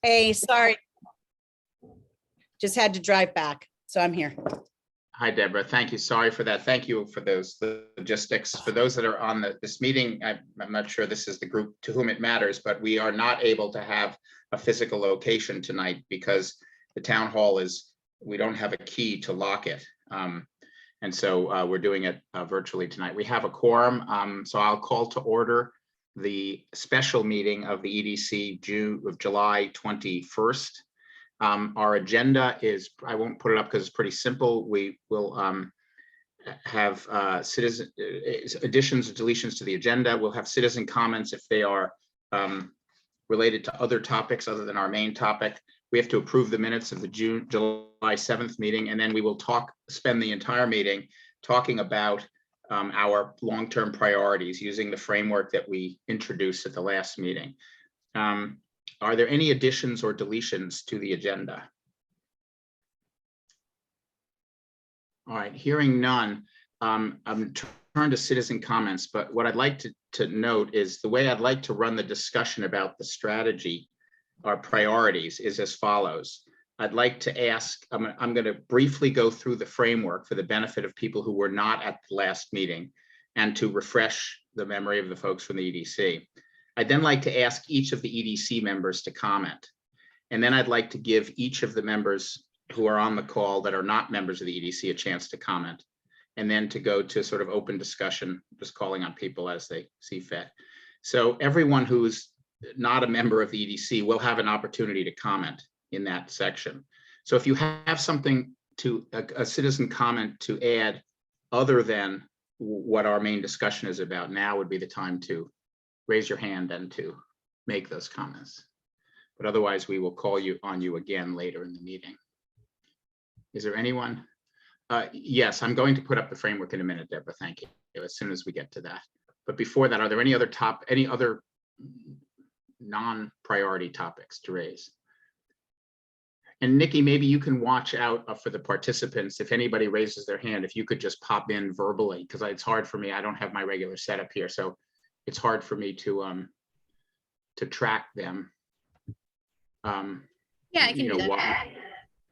Hey, sorry. Just had to drive back, so I'm here. Hi, Deborah. Thank you. Sorry for that. Thank you for those logistics. For those that are on this meeting, I'm not sure this is the group to whom it matters, but we are not able to have a physical location tonight because the town hall we don't have a key to lock it. And so we're doing it virtually tonight. We have a quorum, so I'll call to order the special meeting of the EDC July 21st. Our agenda is, I won't put it up because it's pretty simple. We will have citizen additions or deletions to the agenda. We'll have citizen comments if they are related to other topics other than our main topic. We have to approve the minutes of the July 7th meeting, and then we will spend the entire meeting talking about our long-term priorities using the framework that we introduced at the last meeting. Are there any additions or deletions to the agenda? All right, hearing none, I'm turning to citizen comments, but what I'd like to note is the way I'd like to run the discussion about the strategy, our priorities, is as follows. I'd like to ask, I'm going to briefly go through the framework for the benefit of people who were not at the last meeting and to refresh the memory of the folks from the EDC. I'd then like to ask each of the EDC members to comment. And then I'd like to give each of the members who are on the call that are not members of the EDC a chance to comment. And then to go to sort of open discussion, just calling on people as they see fit. So everyone who's not a member of the EDC will have an opportunity to comment in that section. So if you have something to a citizen comment to add other than what our main discussion is about, now would be the time to raise your hand and to make those comments. But otherwise, we will call on you again later in the meeting. Is there anyone? Yes, I'm going to put up the framework in a minute, Deborah. Thank you. As soon as we get to that. But before that, are there any other non-priority topics to raise? And Nikki, maybe you can watch out for the participants. If anybody raises their hand, if you could just pop in verbally, because it's hard for me. I don't have my regular setup here, so it's hard for me to track them. Yeah, I can do that.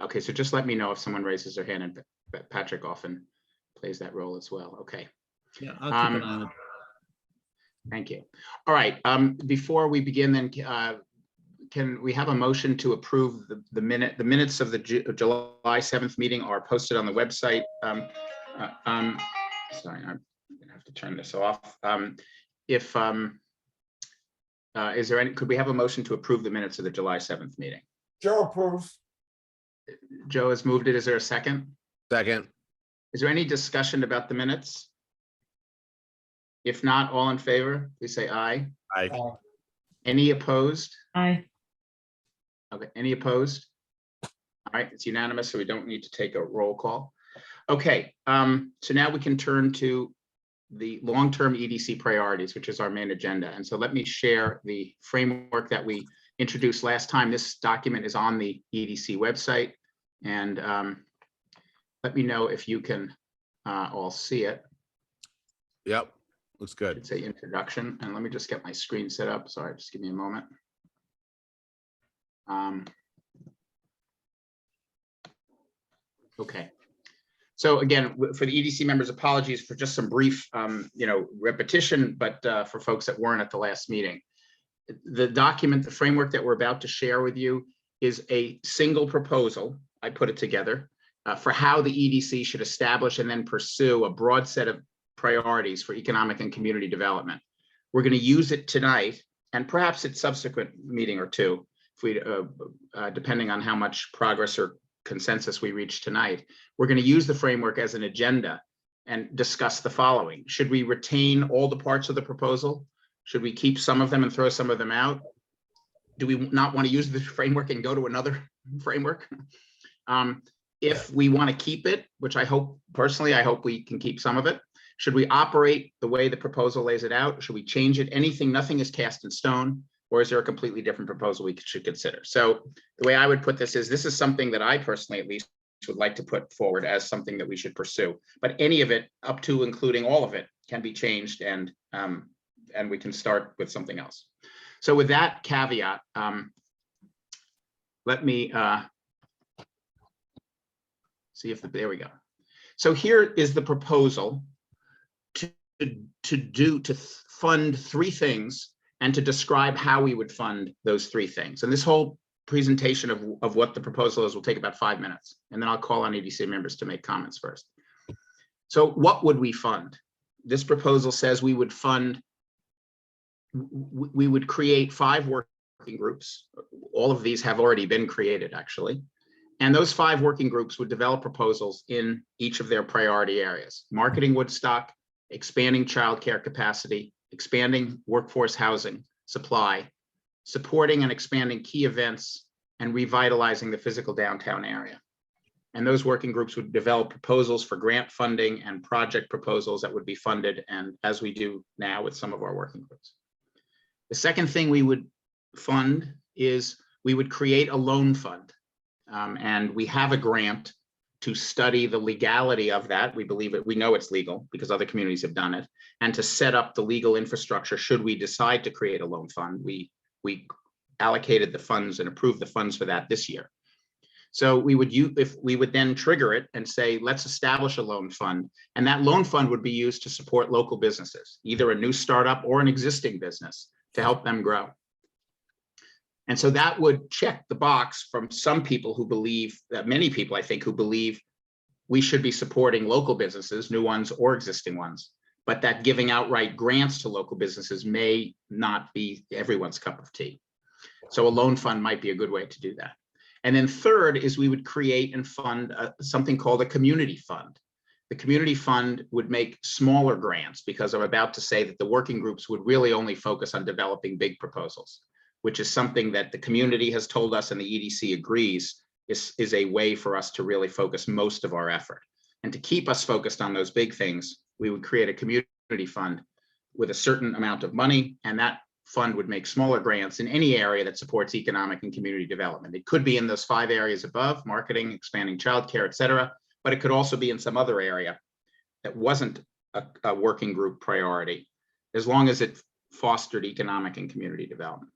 Okay, so just let me know if someone raises their hand, and Patrick often plays that role as well. Okay. Yeah, I'll keep an eye on it. Thank you. All right. Before we begin, then, can we have a motion to approve the minutes of the July 7th meeting are posted on the website. Sorry, I'm gonna have to turn this off. Is there any? Could we have a motion to approve the minutes of the July 7th meeting? Joe approves. Joe has moved it. Is there a second? Second. Is there any discussion about the minutes? If not, all in favor, please say aye. Aye. Any opposed? Aye. Okay, any opposed? All right, it's unanimous, so we don't need to take a roll call. Okay, so now we can turn to the long-term EDC priorities, which is our main agenda. And so let me share the framework that we introduced last time. This document is on the EDC website, and let me know if you can all see it. Yep, looks good. It's an introduction, and let me just get my screen set up. Sorry, just give me a moment. Okay. So again, for the EDC members, apologies for just some brief, repetition, but for folks that weren't at the last meeting. The document, the framework that we're about to share with you is a single proposal. I put it together for how the EDC should establish and then pursue a broad set of priorities for economic and community development. We're going to use it tonight and perhaps at subsequent meeting or two, if we, depending on how much progress or consensus we reach tonight. We're going to use the framework as an agenda and discuss the following. Should we retain all the parts of the proposal? Should we keep some of them and throw some of them out? Do we not want to use the framework and go to another framework? If we want to keep it, which I hope, personally, I hope we can keep some of it. Should we operate the way the proposal lays it out? Should we change it? Nothing is cast in stone. Or is there a completely different proposal we should consider? So the way I would put this is something that I personally, at least, would like to put forward as something that we should pursue. But any of it, up to including all of it, can be changed, and we can start with something else. So with that caveat, let me see if there we go. So here is the proposal to fund three things and to describe how we would fund those three things. And this whole presentation of what the proposal is will take about 5 minutes, and then I'll call on EDC members to make comments first. So what would we fund? This proposal says we would create 5 working groups. All of these have already been created, actually. And those 5 working groups would develop proposals in each of their priority areas: marketing Woodstock, expanding childcare capacity, expanding workforce housing supply, supporting and expanding key events, and revitalizing the physical downtown area. And those working groups would develop proposals for grant funding and project proposals that would be funded, and as we do now with some of our working groups. The second thing we would fund is we would create a loan fund. And we have a grant to study the legality of that. We believe it, we know it's legal because other communities have done it, and to set up the legal infrastructure should we decide to create a loan fund. We allocated the funds and approved the funds for that this year. So we would then trigger it and say, let's establish a loan fund, and that loan fund would be used to support local businesses, either a new startup or an existing business, to help them grow. And so that would check the box from some people who believe, many people I think, who believe we should be supporting local businesses, new ones or existing ones, but that giving outright grants to local businesses may not be everyone's cup of tea. So a loan fund might be a good way to do that. And then third is we would create and fund something called a community fund. The community fund would make smaller grants, because I'm about to say that the working groups would really only focus on developing big proposals, which is something that the community has told us and the EDC agrees is a way for us to really focus most of our effort. And to keep us focused on those big things, we would create a community fund with a certain amount of money, and that fund would make smaller grants in any area that supports economic and community development. It could be in those 5 areas above: marketing, expanding childcare, et cetera, but it could also be in some other area that wasn't a working group priority, as long as it fostered economic and community development.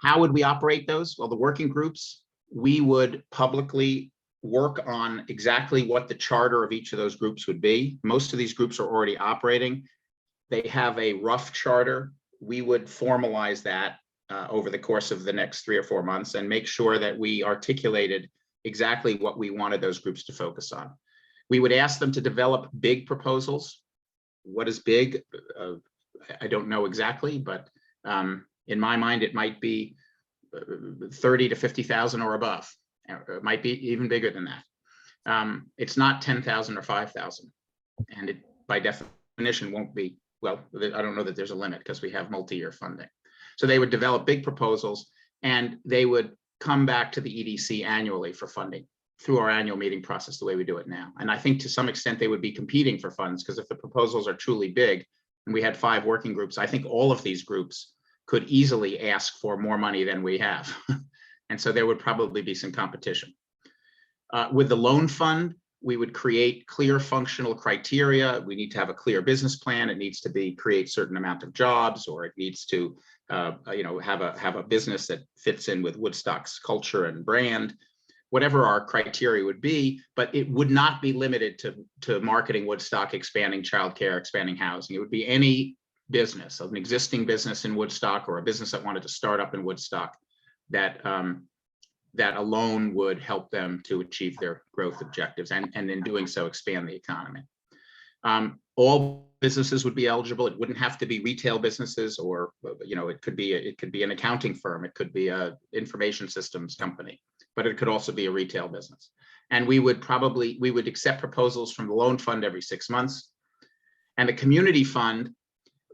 How would we operate those? Well, the working groups, we would publicly work on exactly what the charter of each of those groups would be. Most of these groups are already operating. They have a rough charter. We would formalize that over the course of the next 3 or 4 months and make sure that we articulated exactly what we wanted those groups to focus on. We would ask them to develop big proposals. What is big? I don't know exactly, but in my mind, it might be 30 to 50,000 or above. It might be even bigger than that. It's not 10,000 or 5,000, and it by definition won't be. Well, I don't know that there's a limit because we have multi-year funding. So they would develop big proposals, and they would come back to the EDC annually for funding through our annual meeting process, the way we do it now. And I think to some extent they would be competing for funds, because if the proposals are truly big, and we had 5 working groups, I think all of these groups could easily ask for more money than we have. And so there would probably be some competition. With the loan fund, we would create clear functional criteria. We need to have a clear business plan. It needs to create certain amount of jobs, or it needs to have a business that fits in with Woodstock's culture and brand, whatever our criteria would be. But it would not be limited to marketing Woodstock, expanding childcare, expanding housing. It would be any business, an existing business in Woodstock or a business that wanted to start up in Woodstock, that alone would help them to achieve their growth objectives, and in doing so expand the economy. All businesses would be eligible. It wouldn't have to be retail businesses, or it could be an accounting firm, it could be a information systems company, but it could also be a retail business. And we would accept proposals from the loan fund every 6 months, and the community fund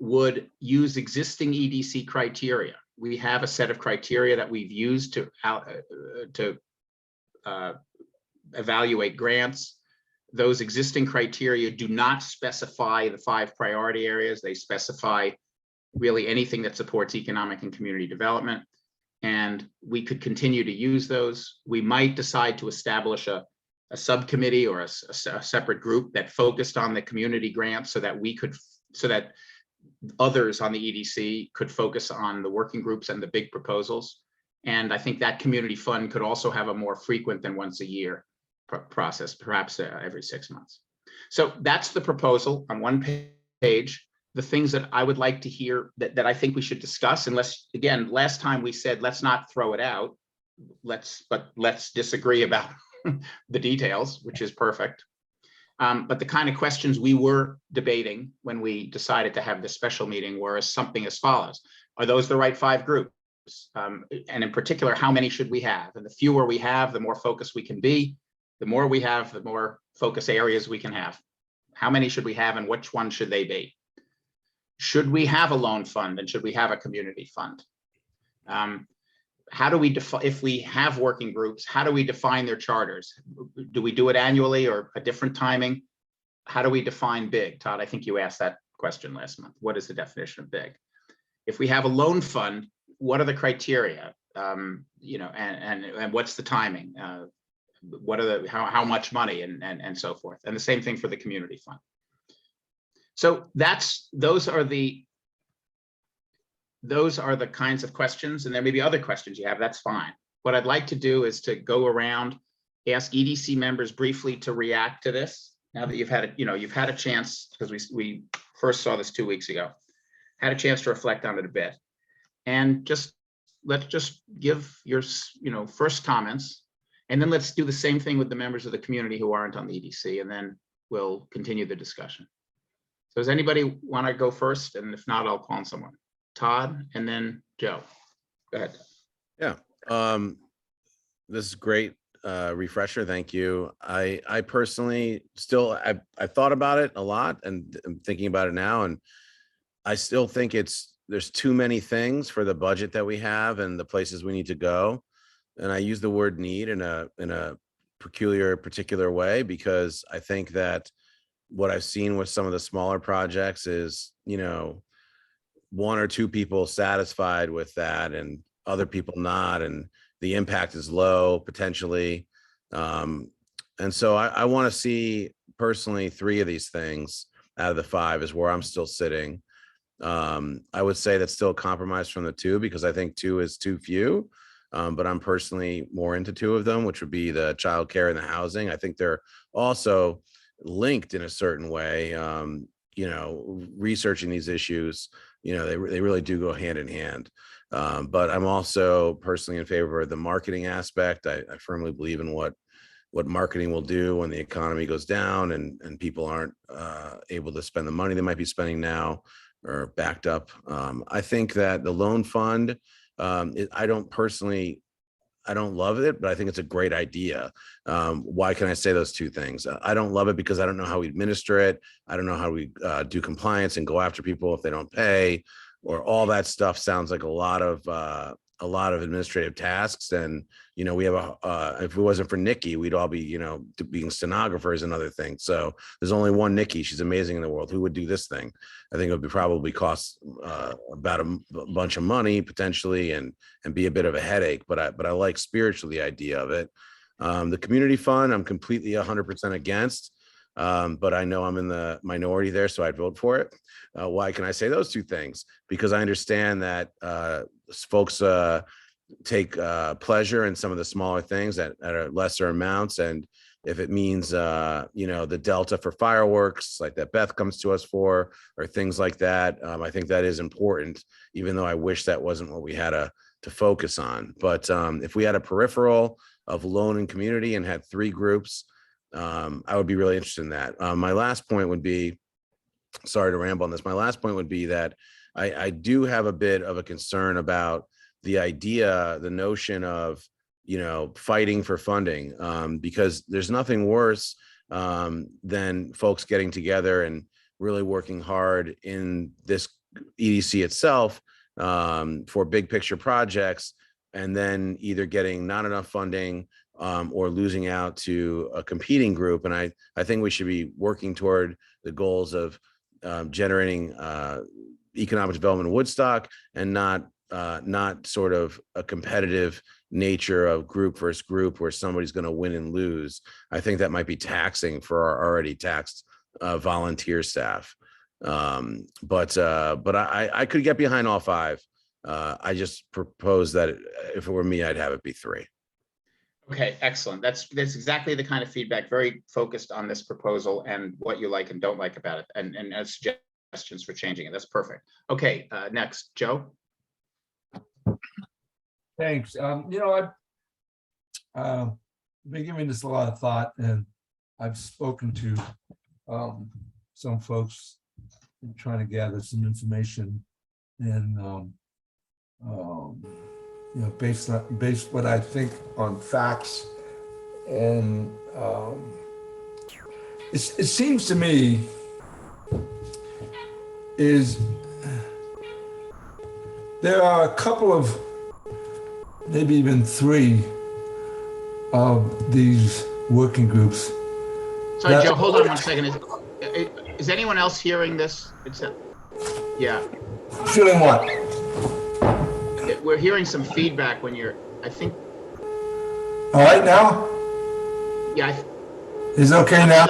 would use existing EDC criteria. We have a set of criteria that we've used to evaluate grants. Those existing criteria do not specify the 5 priority areas. They specify really anything that supports economic and community development. And we could continue to use those. We might decide to establish a subcommittee or a separate group that focused on the community grants, so that others on the EDC could focus on the working groups and the big proposals. And I think that community fund could also have a more frequent than once a year process, perhaps every 6 months. So that's the proposal on one page. The things that I would like to hear that I think we should discuss, unless, again, last time we said, let's not throw it out. But let's disagree about the details, which is perfect. But the kind of questions we were debating when we decided to have this special meeting were something as follows. Are those the right 5 groups? And in particular, how many should we have? And the fewer we have, the more focused we can be. The more we have, the more focus areas we can have. How many should we have and which one should they be? Should we have a loan fund and should we have a community fund? How do we define, if we have working groups, how do we define their charters? Do we do it annually or a different timing? How do we define big? Todd, I think you asked that question last month. What is the definition of big? If we have a loan fund, what are the criteria? You know, and what's the timing? What are the, how much money and so forth? And the same thing for the community fund. So those are the kinds of questions, and there may be other questions you have, that's fine. What I'd like to do is to go around, ask EDC members briefly to react to this. Now that you've had a chance, because we first saw this 2 weeks ago, had a chance to reflect on it a bit. And let's just give your, first comments, and then let's do the same thing with the members of the community who aren't on the EDC, and then we'll continue the discussion. So does anybody want to go first? And if not, I'll call on someone. Todd, and then Joe. Go ahead. Yeah. This is great refresher. Thank you. I personally still, I thought about it a lot and I'm thinking about it now. And I still think there's too many things for the budget that we have and the places we need to go. And I use the word need in a particular way, because I think that what I've seen with some of the smaller projects is, 1 or 2 people satisfied with that and other people not, and the impact is low potentially. And so I want to see personally 3 of these things out of the 5 is where I'm still sitting. I would say that's still a compromise from the 2, because I think 2 is too few. But I'm personally more into 2 of them, which would be the childcare and the housing. I think they're also linked in a certain way. Researching these issues, they really do go hand in hand. But I'm also personally in favor of the marketing aspect. I firmly believe in what marketing will do when the economy goes down and people aren't able to spend the money they might be spending now or backed up. I think that the loan fund, I don't love it, but I think it's a great idea. Why can I say those 2 things? I don't love it because I don't know how we administer it. I don't know how we do compliance and go after people if they don't pay, or all that stuff sounds like a lot of administrative tasks. And, we have if it wasn't for Nikki, we'd all be, being stenographers and other things. So there's only one Nikki. She's amazing in the world. Who would do this thing? I think it would probably cost about a bunch of money potentially and be a bit of a headache, but I like spiritually the idea of it. The community fund, I'm completely 100% against, but I know I'm in the minority there, so I'd vote for it. Why can I say those 2 things? Because I understand that folks take pleasure in some of the smaller things at lesser amounts. And if it means, the delta for fireworks like that Beth comes to us for, or things like that, I think that is important, even though I wish that wasn't what we had to focus on. But if we had a peripheral of loan and community and had 3 groups, I would be really interested in that. My last point would be, sorry to ramble on this, my last point would be that I do have a bit of a concern about the idea, the notion of, fighting for funding, because there's nothing worse than folks getting together and really working hard in this EDC itself for big picture projects, and then either getting not enough funding or losing out to a competing group. And I think we should be working toward the goals of generating economic development in Woodstock, and not sort of a competitive nature of group versus group where somebody's going to win and lose. I think that might be taxing for our already taxed volunteer staff. But I could get behind all 5. I just propose that if it were me, I'd have it be 3. Okay, excellent. That's exactly the kind of feedback, very focused on this proposal and what you like and don't like about it, and suggestions for changing it. That's perfect. Okay, next, Joe. Thanks. I've been giving this a lot of thought, and I've spoken to some folks trying to gather some information, and based what I think on facts, and it seems to me is there are a couple of, maybe even 3 of these working groups. Sorry, Joe, hold on one second. Is anyone else hearing this? Yeah. Feeling what? We're hearing some feedback when you're, I think. All right now? Yeah. Is it okay now?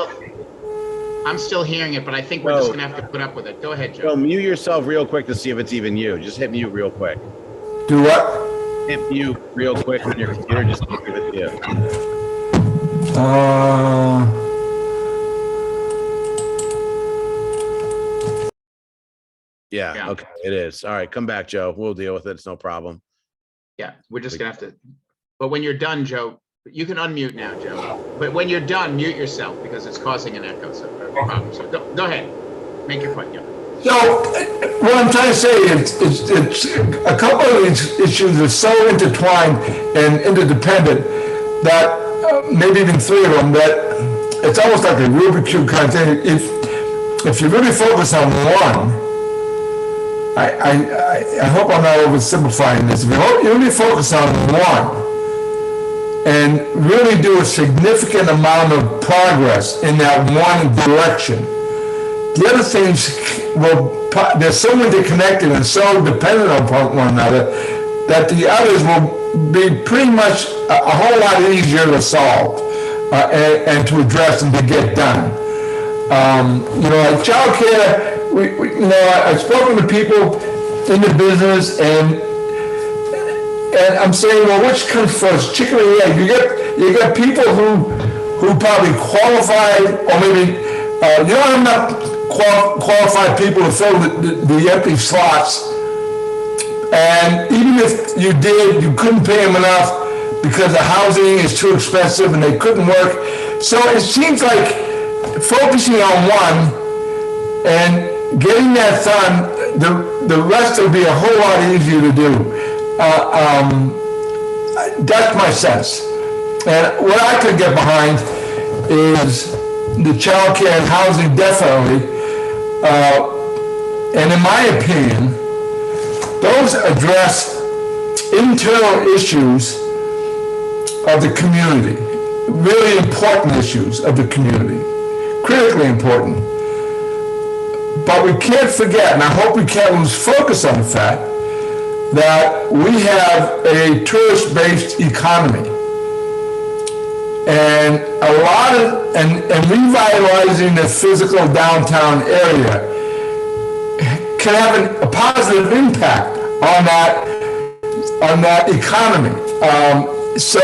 I'm still hearing it, but I think we're just gonna have to put up with it. Go ahead, Joe. Well, mute yourself real quick to see if it's even you. Just hit mute real quick. Do what? Hit mute real quick on your computer, just to give it to you. Yeah, okay, it is. All right, come back, Joe. We'll deal with it. It's no problem. Yeah, we're just gonna have to, but when you're done, Joe, you can unmute now, Joe. But when you're done, mute yourself because it's causing an echo, so problem. So go ahead, make your point, yeah. So what I'm trying to say is it's a couple of these issues are so intertwined and interdependent that maybe even 3 of them, that it's almost like a Rubik's Cube kind of thing. If you really focus on one, I hope I'm not oversimplifying this. If you really focus on one and really do a significant amount of progress in that one direction, the other things they're so interconnected and so dependent upon one another that the others will be pretty much a whole lot easier to solve and to address and to get done. Like childcare, I've spoken to people in the business, and I'm saying, well, which comes first, chicken or egg? You got people who probably qualified, or maybe you don't have enough qualified people to fill the empty slots, and even if you did, you couldn't pay them enough because the housing is too expensive and they couldn't work. So it seems like focusing on one and getting that done, the rest will be a whole lot easier to do. That's my sense. And what I could get behind is the child care and housing, definitely. And in my opinion, those address internal issues of the community, really important issues of the community, critically important. But we can't forget, and I hope we can't lose focus on the fact that we have a tourist-based economy. And a lot of, and revitalizing the physical downtown area can have a positive impact on that economy. So,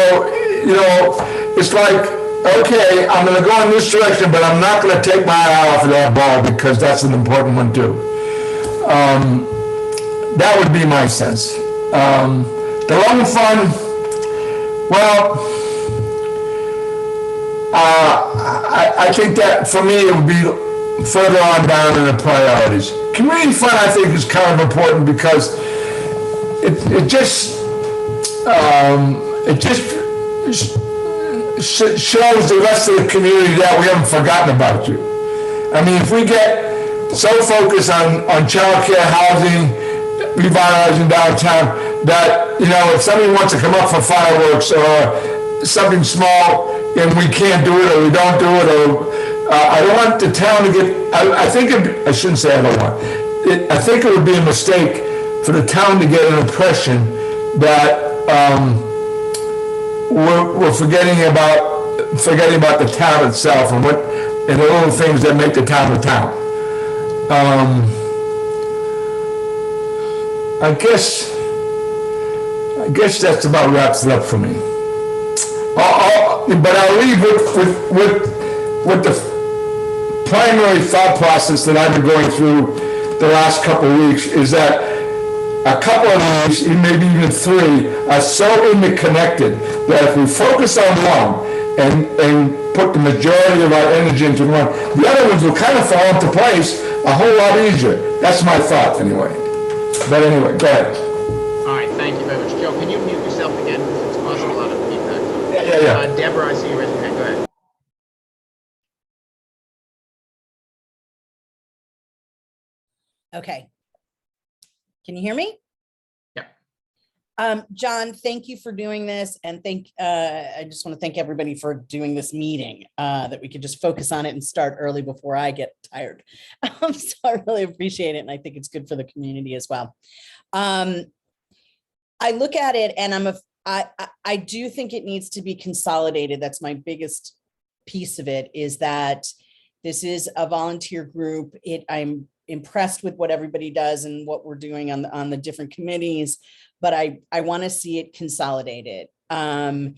it's like, okay, I'm going to go in this direction, but I'm not going to take my eye off of that ball because that's an important one too. That would be my sense. The loan fund, well, I think that for me it would be further on down in the priorities. Community fund, I think, is kind of important because it just shows the rest of the community that we haven't forgotten about you. I mean, if we get so focused on childcare, housing, revitalizing downtown, that, if somebody wants to come up for fireworks or something small and we can't do it or we don't do it, or I don't want the town to get, I shouldn't say I don't want. I think it would be a mistake for the town to get an impression that we're forgetting about the town itself and the little things that make the town a town. I guess I guess that's about wraps it up for me. But I'll leave with the primary thought process that I've been going through the last couple of weeks is that a couple of these, maybe even three, are so interconnected that if we focus on one and put the majority of our energy into one, the other ones will kind of fall into place a whole lot easier. That's my thought anyway. But anyway, go ahead. All right, thank you very much. Joe, can you mute yourself again? Because it's causing a lot of feedback. Yeah. Deborah, I see you raising your hand. Go ahead. Okay. Can you hear me? Yeah. John, thank you for doing this. And I just want to thank everybody for doing this meeting, that we could just focus on it and start early before I get tired. So I really appreciate it. And I think it's good for the community as well. I look at it and I do think it needs to be consolidated. That's my biggest piece of it, is that this is a volunteer group. I'm impressed with what everybody does and what we're doing on the different committees, but I want to see it consolidated. I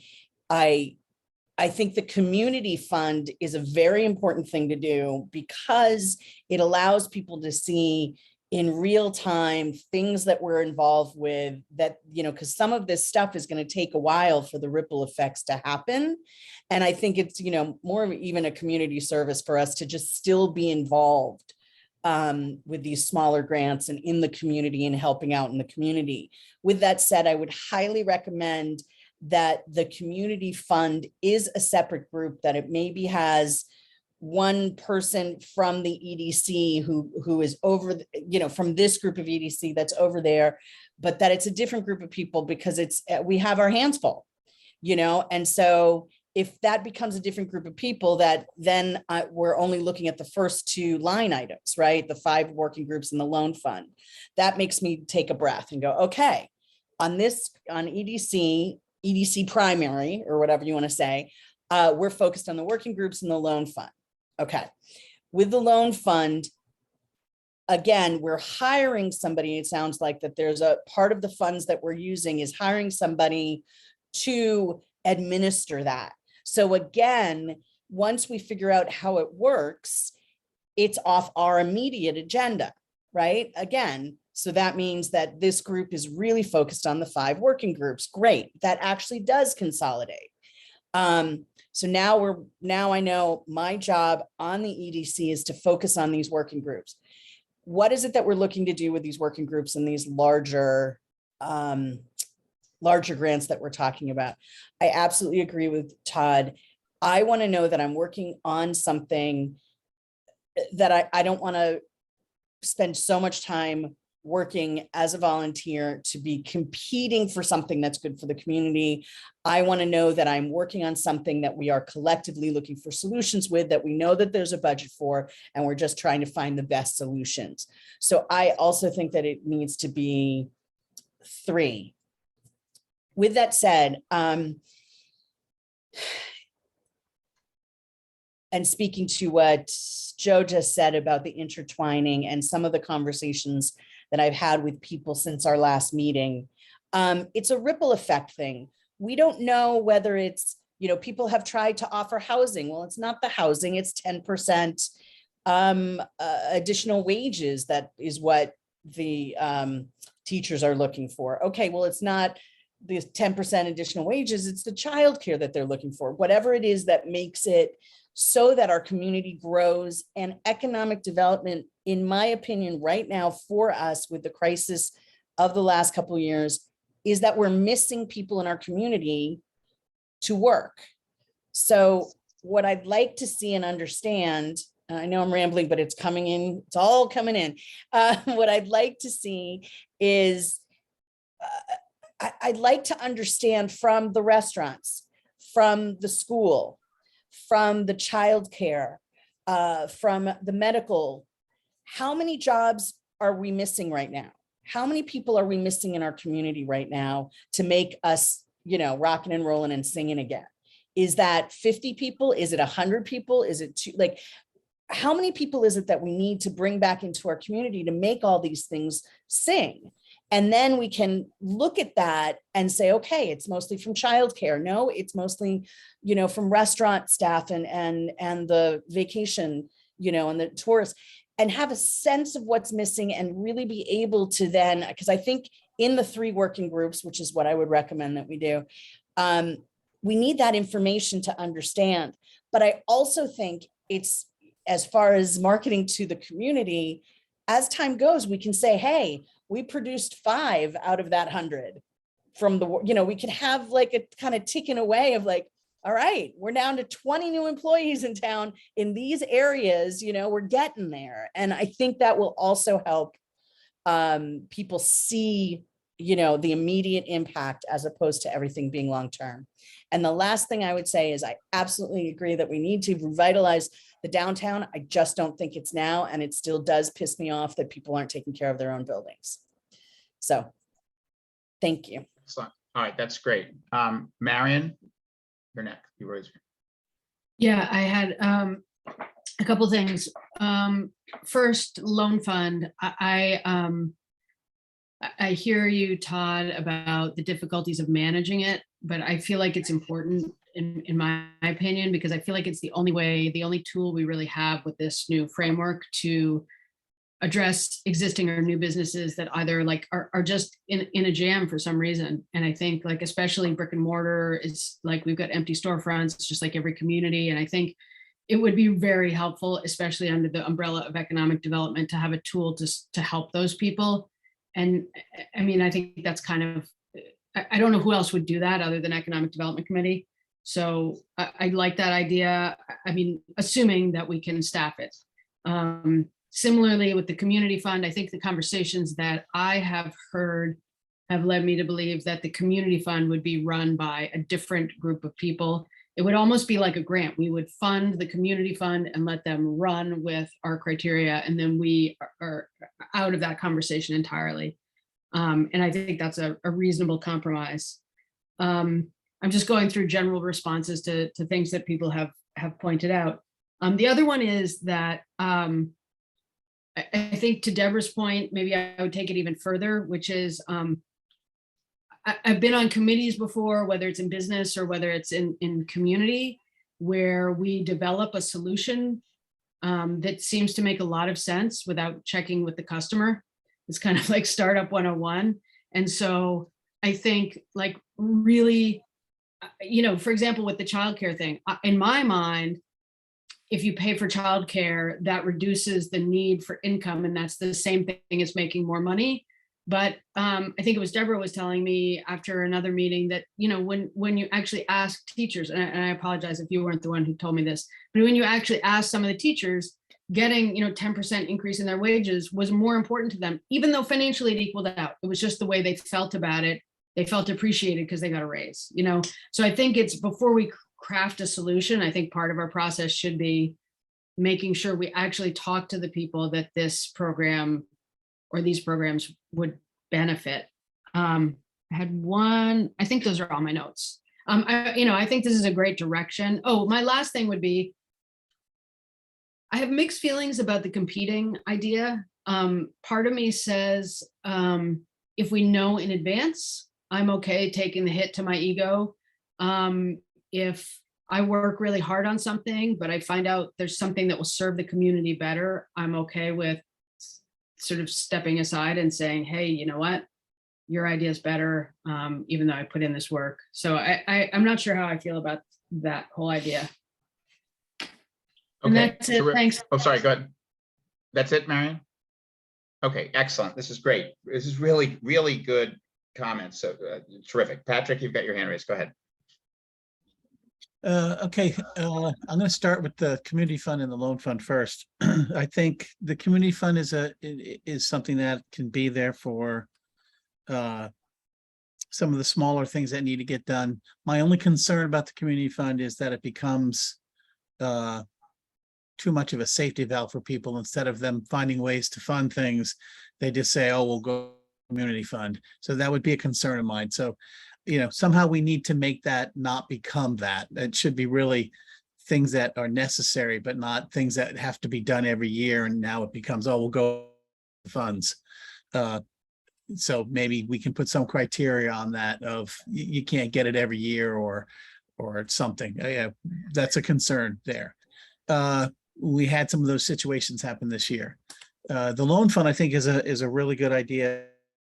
think the community fund is a very important thing to do because it allows people to see in real time things that we're involved with, that, because some of this stuff is going to take a while for the ripple effects to happen. And I think it's, more of even a community service for us to just still be involved with these smaller grants and in the community and helping out in the community. With that said, I would highly recommend that the community fund is a separate group, that it maybe has one person from the EDC who is over, from this group of EDC that's over there, but that it's a different group of people because we have our hands full, and so if that becomes a different group of people, that then we're only looking at the first two line items, right? The 5 working groups in the loan fund. That makes me take a breath and go, okay, on EDC primary, or whatever you want to say, we're focused on the working groups in the loan fund. Okay. With the loan fund, again, we're hiring somebody. It sounds like that there's a part of the funds that we're using is hiring somebody to administer that. So again, once we figure out how it works, it's off our immediate agenda, right? Again, so that means that this group is really focused on the 5 working groups. Great. That actually does consolidate. So now I know my job on the EDC is to focus on these working groups. What is it that we're looking to do with these working groups and these larger grants that we're talking about? I absolutely agree with Todd. I want to know that I'm working on something that I don't want to spend so much time working as a volunteer to be competing for something that's good for the community. I want to know that I'm working on something that we are collectively looking for solutions with, that we know that there's a budget for, and we're just trying to find the best solutions. So I also think that it needs to be 3. With that said, and speaking to what Joe just said about the intertwining and some of the conversations that I've had with people since our last meeting, it's a ripple effect thing. We don't know whether it's, people have tried to offer housing. Well, it's not the housing, it's 10% additional wages. That is what the teachers are looking for. Okay, well, it's not the 10% additional wages, it's the childcare that they're looking for. Whatever it is that makes it so that our community grows, and economic development, in my opinion, right now for us with the crisis of the last couple of years, is that we're missing people in our community to work. So what I'd like to see and understand, and I know I'm rambling, but it's coming in, it's all coming in. What I'd like to see is, I'd like to understand from the restaurants, from the school, from the childcare, from the medical, how many jobs are we missing right now? How many people are we missing in our community right now to make us, rocking and rolling and singing again? Is that 50 people? Is it 100 people? Is it how many people is it that we need to bring back into our community to make all these things sing? And then we can look at that and say, okay, it's mostly from childcare. No, it's mostly, from restaurant staff and the vacation, and the tourists, and have a sense of what's missing and really be able to then, because I think in the 3 working groups, which is what I would recommend that we do, we need that information to understand. But I also think it's, as far as marketing to the community, as time goes, we can say, hey, we produced 5 out of that 100 from the, we could have like a kind of ticking away of like, all right, we're down to 20 new employees in town in these areas, we're getting there. And I think that will also help people see, the immediate impact as opposed to everything being long-term. And the last thing I would say is I absolutely agree that we need to revitalize the downtown. I just don't think it's now. And it still does piss me off that people aren't taking care of their own buildings. So thank you. Excellent. All right, that's great. Marion, you're next. You raised Yeah, I had a couple things. First, loan fund. I hear you, Todd, about the difficulties of managing it, but I feel like it's important in my opinion, because I feel like it's the only way, the only tool we really have with this new framework to address existing or new businesses that either like are just in a jam for some reason. And I think like, especially brick and mortar is like, we've got empty storefronts, just like every community. And I think it would be very helpful, especially under the umbrella of economic development, to have a tool to help those people. And I mean, I think that's kind of, I don't know who else would do that other than Economic Development Committee. So I like that idea. I mean, assuming that we can staff it. Similarly with the community fund, I think the conversations that I have heard have led me to believe that the community fund would be run by a different group of people. It would almost be like a grant. We would fund the community fund and let them run with our criteria. And then we are out of that conversation entirely. And I think that's a reasonable compromise. I'm just going through general responses to things that people have pointed out. The other one is that I think to Deborah's point, maybe I would take it even further, which is I've been on committees before, whether it's in business or whether it's in community, where we develop a solution that seems to make a lot of sense without checking with the customer. It's kind of like startup 101. And so I think like really, for example, with the childcare thing, in my mind, if you pay for childcare, that reduces the need for income. And that's the same thing as making more money. But I think it was Deborah was telling me after another meeting that, when you actually ask teachers, and I apologize if you weren't the one who told me this, but when you actually ask some of the teachers, getting 10% increase in their wages was more important to them, even though financially it equaled out. It was just the way they felt about it. They felt appreciated because they got a raise, So I think it's before we craft a solution, I think part of our process should be making sure we actually talk to the people that this program or these programs would benefit. I had one, I think those are all my notes. I think this is a great direction. Oh, my last thing would be, I have mixed feelings about the competing idea. Part of me says, if we know in advance, I'm okay taking the hit to my ego. If I work really hard on something, but I find out there's something that will serve the community better, I'm okay with sort of stepping aside and saying, hey, you know what? Your idea is better, even though I put in this work. So I'm not sure how I feel about that whole idea. And Okay. that's it. Thanks. Oh, sorry, go ahead. That's it, Marion? Okay, excellent. This is great. This is really, really good comments. So terrific. Patrick, you've got your hand raised. Go ahead. Okay, I'm going to start with the community fund and the loan fund first. I think the community fund is something that can be there for some of the smaller things that need to get done. My only concern about the community fund is that it becomes too much of a safety valve for people. Instead of them finding ways to fund things, they just say, oh, we'll go community fund. So that would be a concern of mine. So somehow we need to make that not become that. It should be really things that are necessary, but not things that have to be done every year. And now it becomes, oh, we'll go funds. So maybe we can put some criteria on that of you can't get it every year or something. Yeah, that's a concern there. We had some of those situations happen this year. The loan fund, I think, is a really good idea.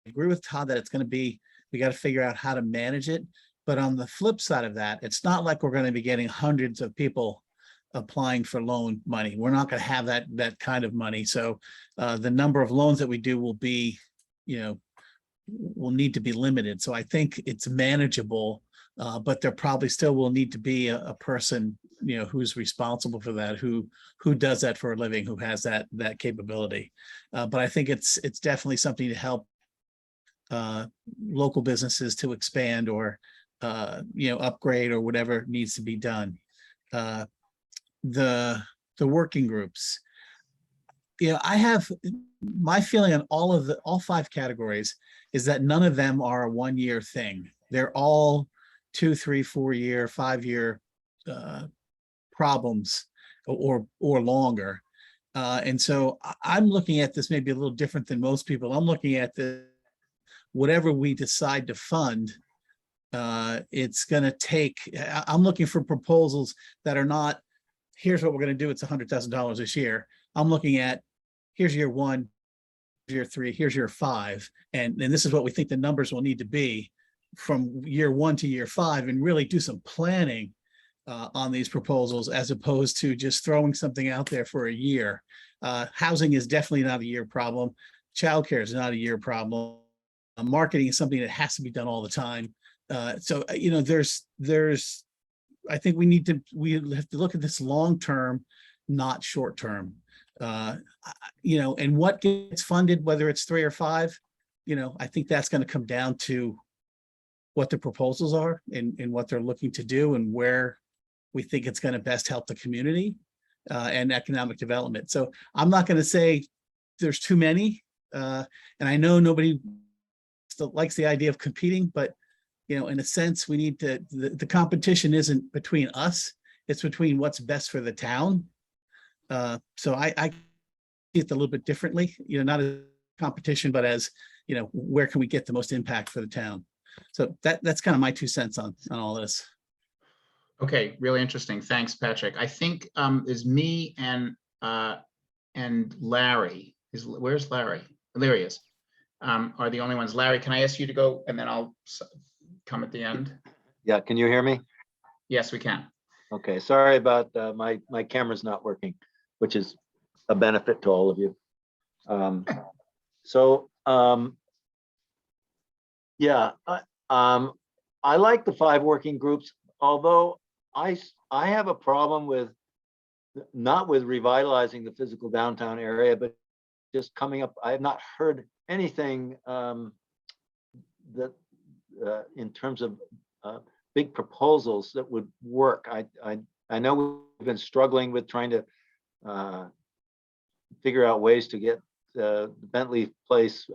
I agree with Todd that it's going to be, we got to figure out how to manage it. But on the flip side of that, it's not like we're going to be getting hundreds of people applying for loan money. We're not going to have that kind of money. So the number of loans that we do will be, will need to be limited. So I think it's manageable, but there probably still will need to be a person, who's responsible for that, who does that for a living, who has that capability. But I think it's definitely something to help local businesses to expand or upgrade or whatever needs to be done. The working groups. I have my feeling on all 5 categories is that none of them are a 1-year thing. They're all 2, 3, 4 year, 5-year problems or longer. And so I'm looking at this maybe a little different than most people. I'm looking at whatever we decide to fund, it's going to take, I'm looking for proposals that are not, here's what we're going to do, it's $100,000 this year. I'm looking at, here's year 1, year 3, here's year 5. And this is what we think the numbers will need to be from year 1 to year 5, and really do some planning on these proposals, as opposed to just throwing something out there for a year. Housing is definitely not a year problem. Childcare is not a year problem. Marketing is something that has to be done all the time. So, there's, I think we have to look at this long-term, not short-term. And what gets funded, whether it's 3 or 5, I think that's going to come down to what the proposals are and what they're looking to do and where we think it's going to best help the community and economic development. So I'm not going to say there's too many. And I know nobody still likes the idea of competing, but in a sense, we need to, the competition isn't between us, it's between what's best for the town. So I see it a little bit differently, not as competition, but as, where can we get the most impact for the town? So that's kind of my 2 cents on all this. Okay, really interesting. Thanks, Patrick. I think is me and Larry. Where's Larry? There he is. Are the only ones. Larry, can I ask you to go, and then I'll come at the end? Yeah, can you hear me? Yes, we can. Okay, sorry about my camera's not working, which is a benefit to all of you. Yeah, I like the 5 working groups, although I have a problem with not with revitalizing the physical downtown area, but just coming up. I have not heard anything that in terms of big proposals that would work. I know we've been struggling with trying to figure out ways to get the Bentley place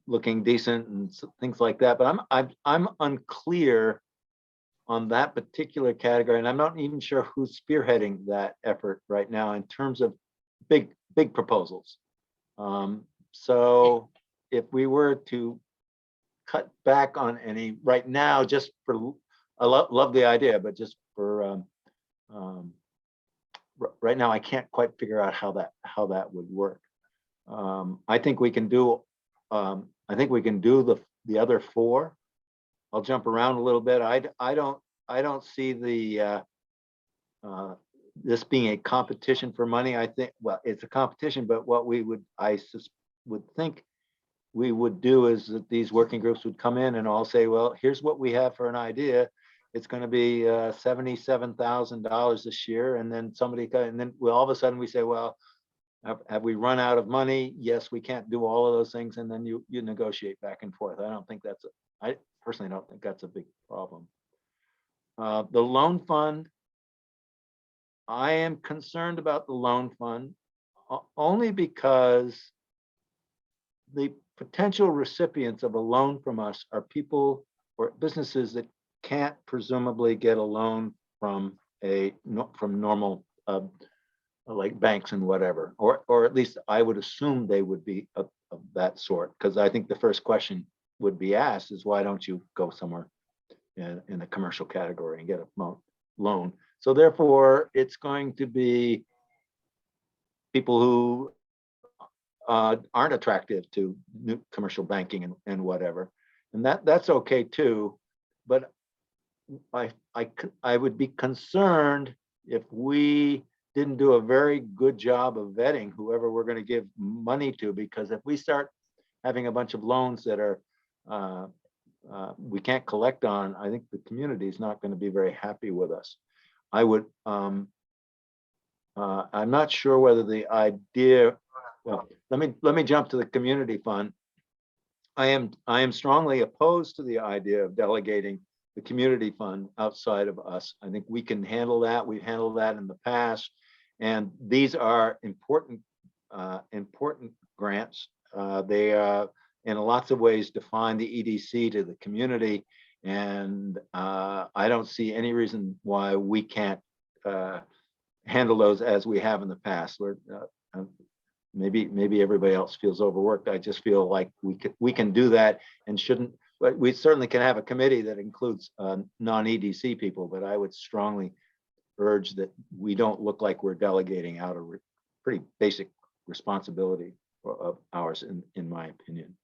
looking decent and things like that, but I'm unclear on that particular category, and I'm not even sure who's spearheading that effort right now in terms of big proposals. So if we were to cut back on any right now, just for, I love the idea, but just for right now, I can't quite figure out how that would work. I think we can do the other 4. I'll jump around a little bit. I don't see the this being a competition for money. I think, well, it's a competition, but what we would think we would do is that these working groups would come in and all say, well, here's what we have for an idea. It's going to be $77,000 this year, and then all of a sudden we say, well, have we run out of money? Yes, we can't do all of those things, and then you negotiate back and forth. I personally don't think that's a big problem. The loan fund, I am concerned about the loan fund only because the potential recipients of a loan from us are people or businesses that can't presumably get a loan from normal like banks and whatever, or at least I would assume they would be of that sort, because I think the first question would be asked is, why don't you go somewhere in the commercial category and get a loan? So therefore, it's going to be people who aren't attractive to new commercial banking and whatever, and that's okay too. But I would be concerned if we didn't do a very good job of vetting whoever we're going to give money to, because if we start having a bunch of loans that are we can't collect on, I think the community is not going to be very happy with us. I would I'm not sure whether the idea, well, let me jump to the community fund. I am strongly opposed to the idea of delegating the community fund outside of us. I think we can handle that. We've handled that in the past. And these are important grants. They in lots of ways define the EDC to the community. And I don't see any reason why we can't handle those as we have in the past. Maybe everybody else feels overworked. I just feel like we can do that and shouldn't. But we certainly can have a committee that includes non-EDC people. But I would strongly urge that we don't look like we're delegating out a pretty basic responsibility of ours, in my opinion.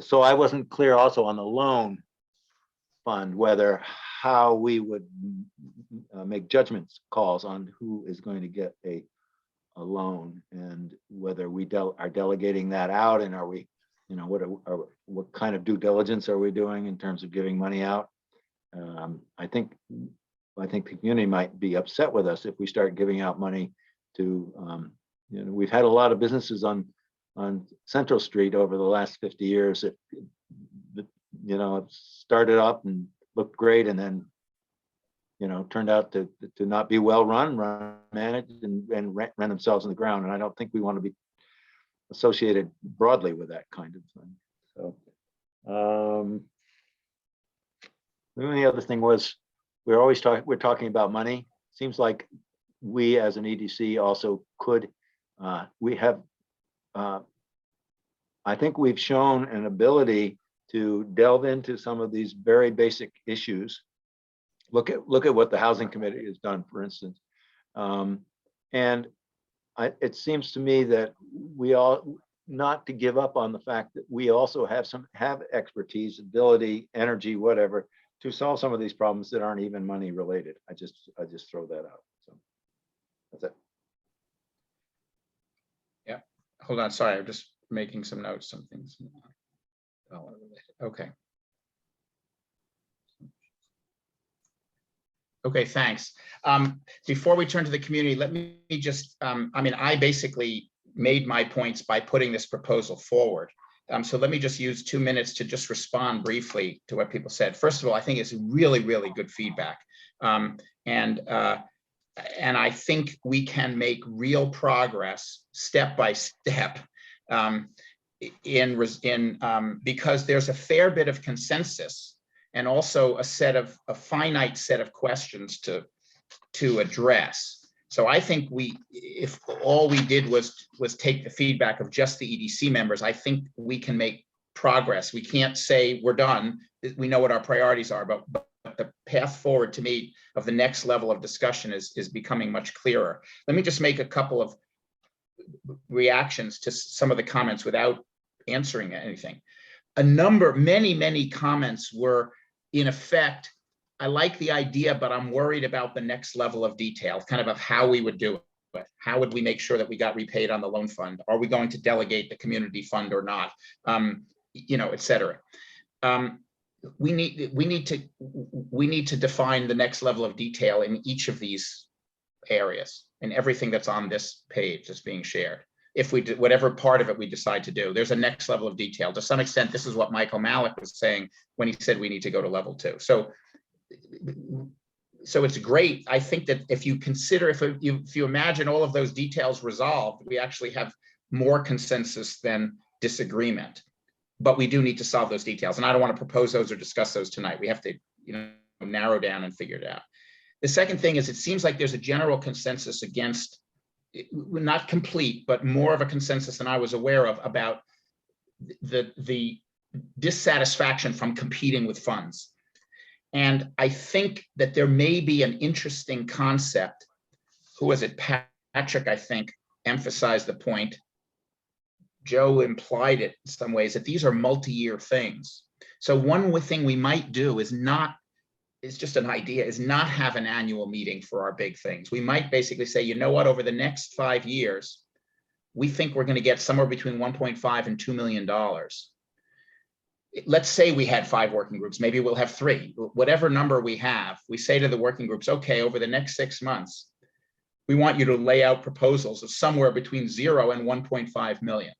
So I wasn't clear also on the loan fund, whether how we would make judgments calls on who is going to get a loan, and whether we are delegating that out, and are we, what kind of due diligence are we doing in terms of giving money out? I think the community might be upset with us if we start giving out money to, we've had a lot of businesses on Central Street over the last 50 years. It started up and looked great, and then, turned out to not be well run, managed, and ran themselves in the ground. And I don't think we want to be associated broadly with that kind of thing. So the only other thing was, we're talking about money. Seems like we as an EDC also could, we have, I think we've shown an ability to delve into some of these very basic issues. Look at what the Housing Committee has done, for instance. And it seems to me that we all, not to give up on the fact that we also have expertise, ability, energy, whatever, to solve some of these problems that aren't even money related. I just throw that out. So that's it. Yeah, hold on. Sorry, I'm just making some notes. Some things. Okay. Okay, thanks. Before we turn to the community, let me just, I basically made my points by putting this proposal forward. So let me just use 2 minutes to just respond briefly to what people said. First of all, I think it's really, really good feedback. And I think we can make real progress step by step because there's a fair bit of consensus, and also a finite set of questions to address. So I think if all we did was take the feedback of just the EDC members, I think we can make progress. We can't say we're done. We know what our priorities are, but the path forward to me of the next level of discussion is becoming much clearer. Let me just make a couple of reactions to some of the comments without answering anything. Many comments were, in effect, I like the idea, but I'm worried about the next level of detail, kind of how we would do it. How would we make sure that we got repaid on the loan fund? Are we going to delegate the community fund or not? Et cetera. We need to define the next level of detail in each of these areas, and everything that's on this page that's being shared. If we do whatever part of it we decide to do, there's a next level of detail. To some extent, this is what Michael Malik was saying when he said we need to go to level 2. So it's great. I think that if you consider, if you imagine all of those details resolved, we actually have more consensus than disagreement. But we do need to solve those details, and I don't want to propose those or discuss those tonight. We have to, narrow down and figure it out. The second thing is, it seems like there's a general consensus against not complete, but more of a consensus than I was aware of about the dissatisfaction from competing with funds. And I think that there may be an interesting concept. Who was it? Patrick, I think, emphasized the point. Joe implied it in some ways, that these are multi-year things. So one thing we might do is not, it's just an idea, is not have an annual meeting for our big things. We might basically say, you know what, over the next 5 years, we think we're going to get somewhere between 1.5 and $2 million. Let's say we had 5 working groups, maybe we'll have 3, whatever number we have, we say to the working groups, okay, over the next 6 months, we want you to lay out proposals of somewhere between 0 and 1.5 million.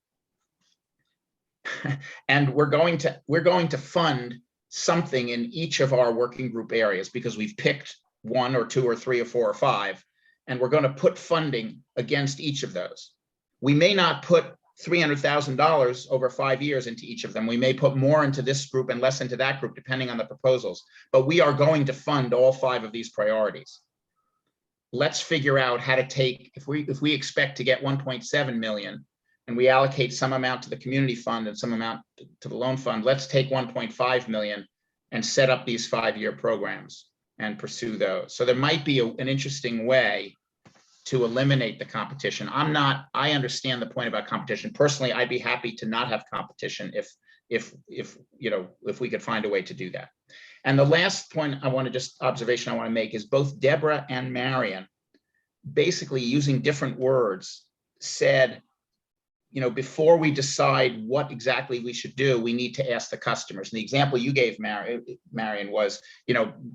And we're going to fund something in each of our working group areas because we've picked 1 or 2 or 3 or 4 or 5, and we're going to put funding against each of those. We may not put $300,000 over 5 years into each of them. We may put more into this group and less into that group, depending on the proposals, but we are going to fund all 5 of these priorities. Let's figure out how to take, if we expect to get 1.7 million, and we allocate some amount to the community fund and some amount to the loan fund, let's take 1.5 million and set up these 5-year programs and pursue those. So there might be an interesting way to eliminate the competition. I understand the point about competition. Personally, I'd be happy to not have competition if we could find a way to do that. And the last point observation I want to make is both Deborah and Marion, basically using different words, said, before we decide what exactly we should do, we need to ask the customers. And the example you gave, Marion, was,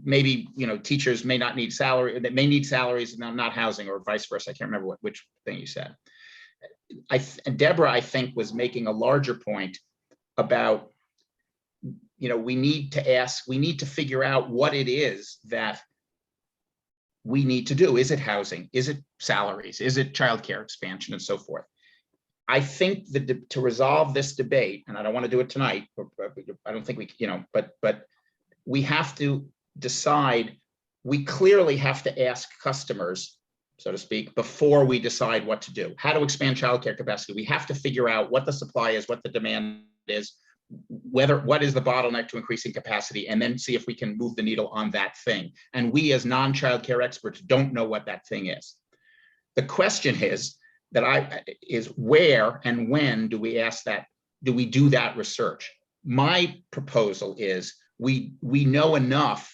maybe, teachers may not need salary, they may need salaries and not housing, or vice versa. I can't remember which thing you said. And Deborah, I think, was making a larger point about, we need to figure out what it is that we need to do. Is it housing? Is it salaries? Is it childcare expansion and so forth? I think that to resolve this debate, and I don't want to do it tonight, I don't think we, but we have to decide, we clearly have to ask customers, so to speak, before we decide what to do. How to expand childcare capacity. We have to figure out what the supply is, what the demand is, what is the bottleneck to increasing capacity, and then see if we can move the needle on that thing. And we as non-childcare experts don't know what that thing is. The question is where and when do we ask that? Do we do that research? My proposal is we know enough,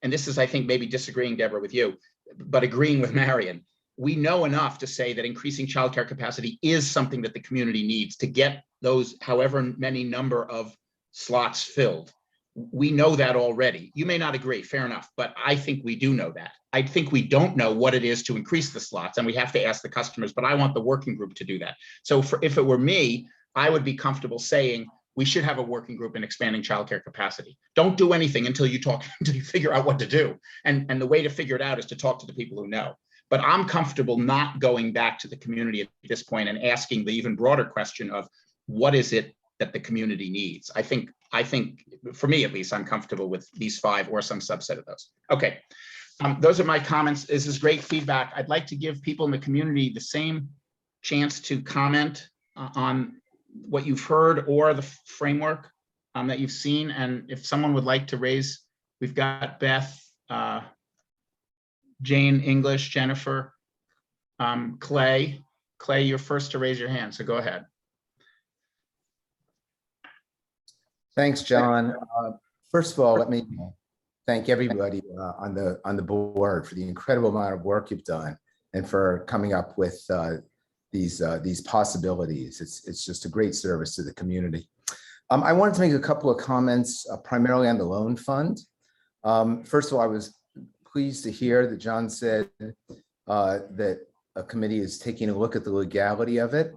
and this is, I think, maybe disagreeing, Deborah, with you, but agreeing with Marion. We know enough to say that increasing childcare capacity is something that the community needs to get those however many number of slots filled. We know that already. You may not agree, fair enough, but I think we do know that. I think we don't know what it is to increase the slots, and we have to ask the customers, but I want the working group to do that. So if it were me, I would be comfortable saying we should have a working group in expanding childcare capacity. Don't do anything until you figure out what to do. And the way to figure it out is to talk to the people who know. But I'm comfortable not going back to the community at this point and asking the even broader question of what is it that the community needs. I think for me, at least, I'm comfortable with these 5 or some subset of those. Okay, those are my comments. This is great feedback. I'd like to give people in the community the same chance to comment on what you've heard or the framework that you've seen. And if someone would like to raise, we've got Beth, Jane, English, Jennifer, Clay. Clay, you're first to raise your hand, so go ahead. Thanks, John. First of all, let me thank everybody on the board for the incredible amount of work you've done and for coming up with these possibilities. It's just a great service to the community. I wanted to make a couple of comments primarily on the loan fund. First of all, I was pleased to hear that John said that a committee is taking a look at the legality of it.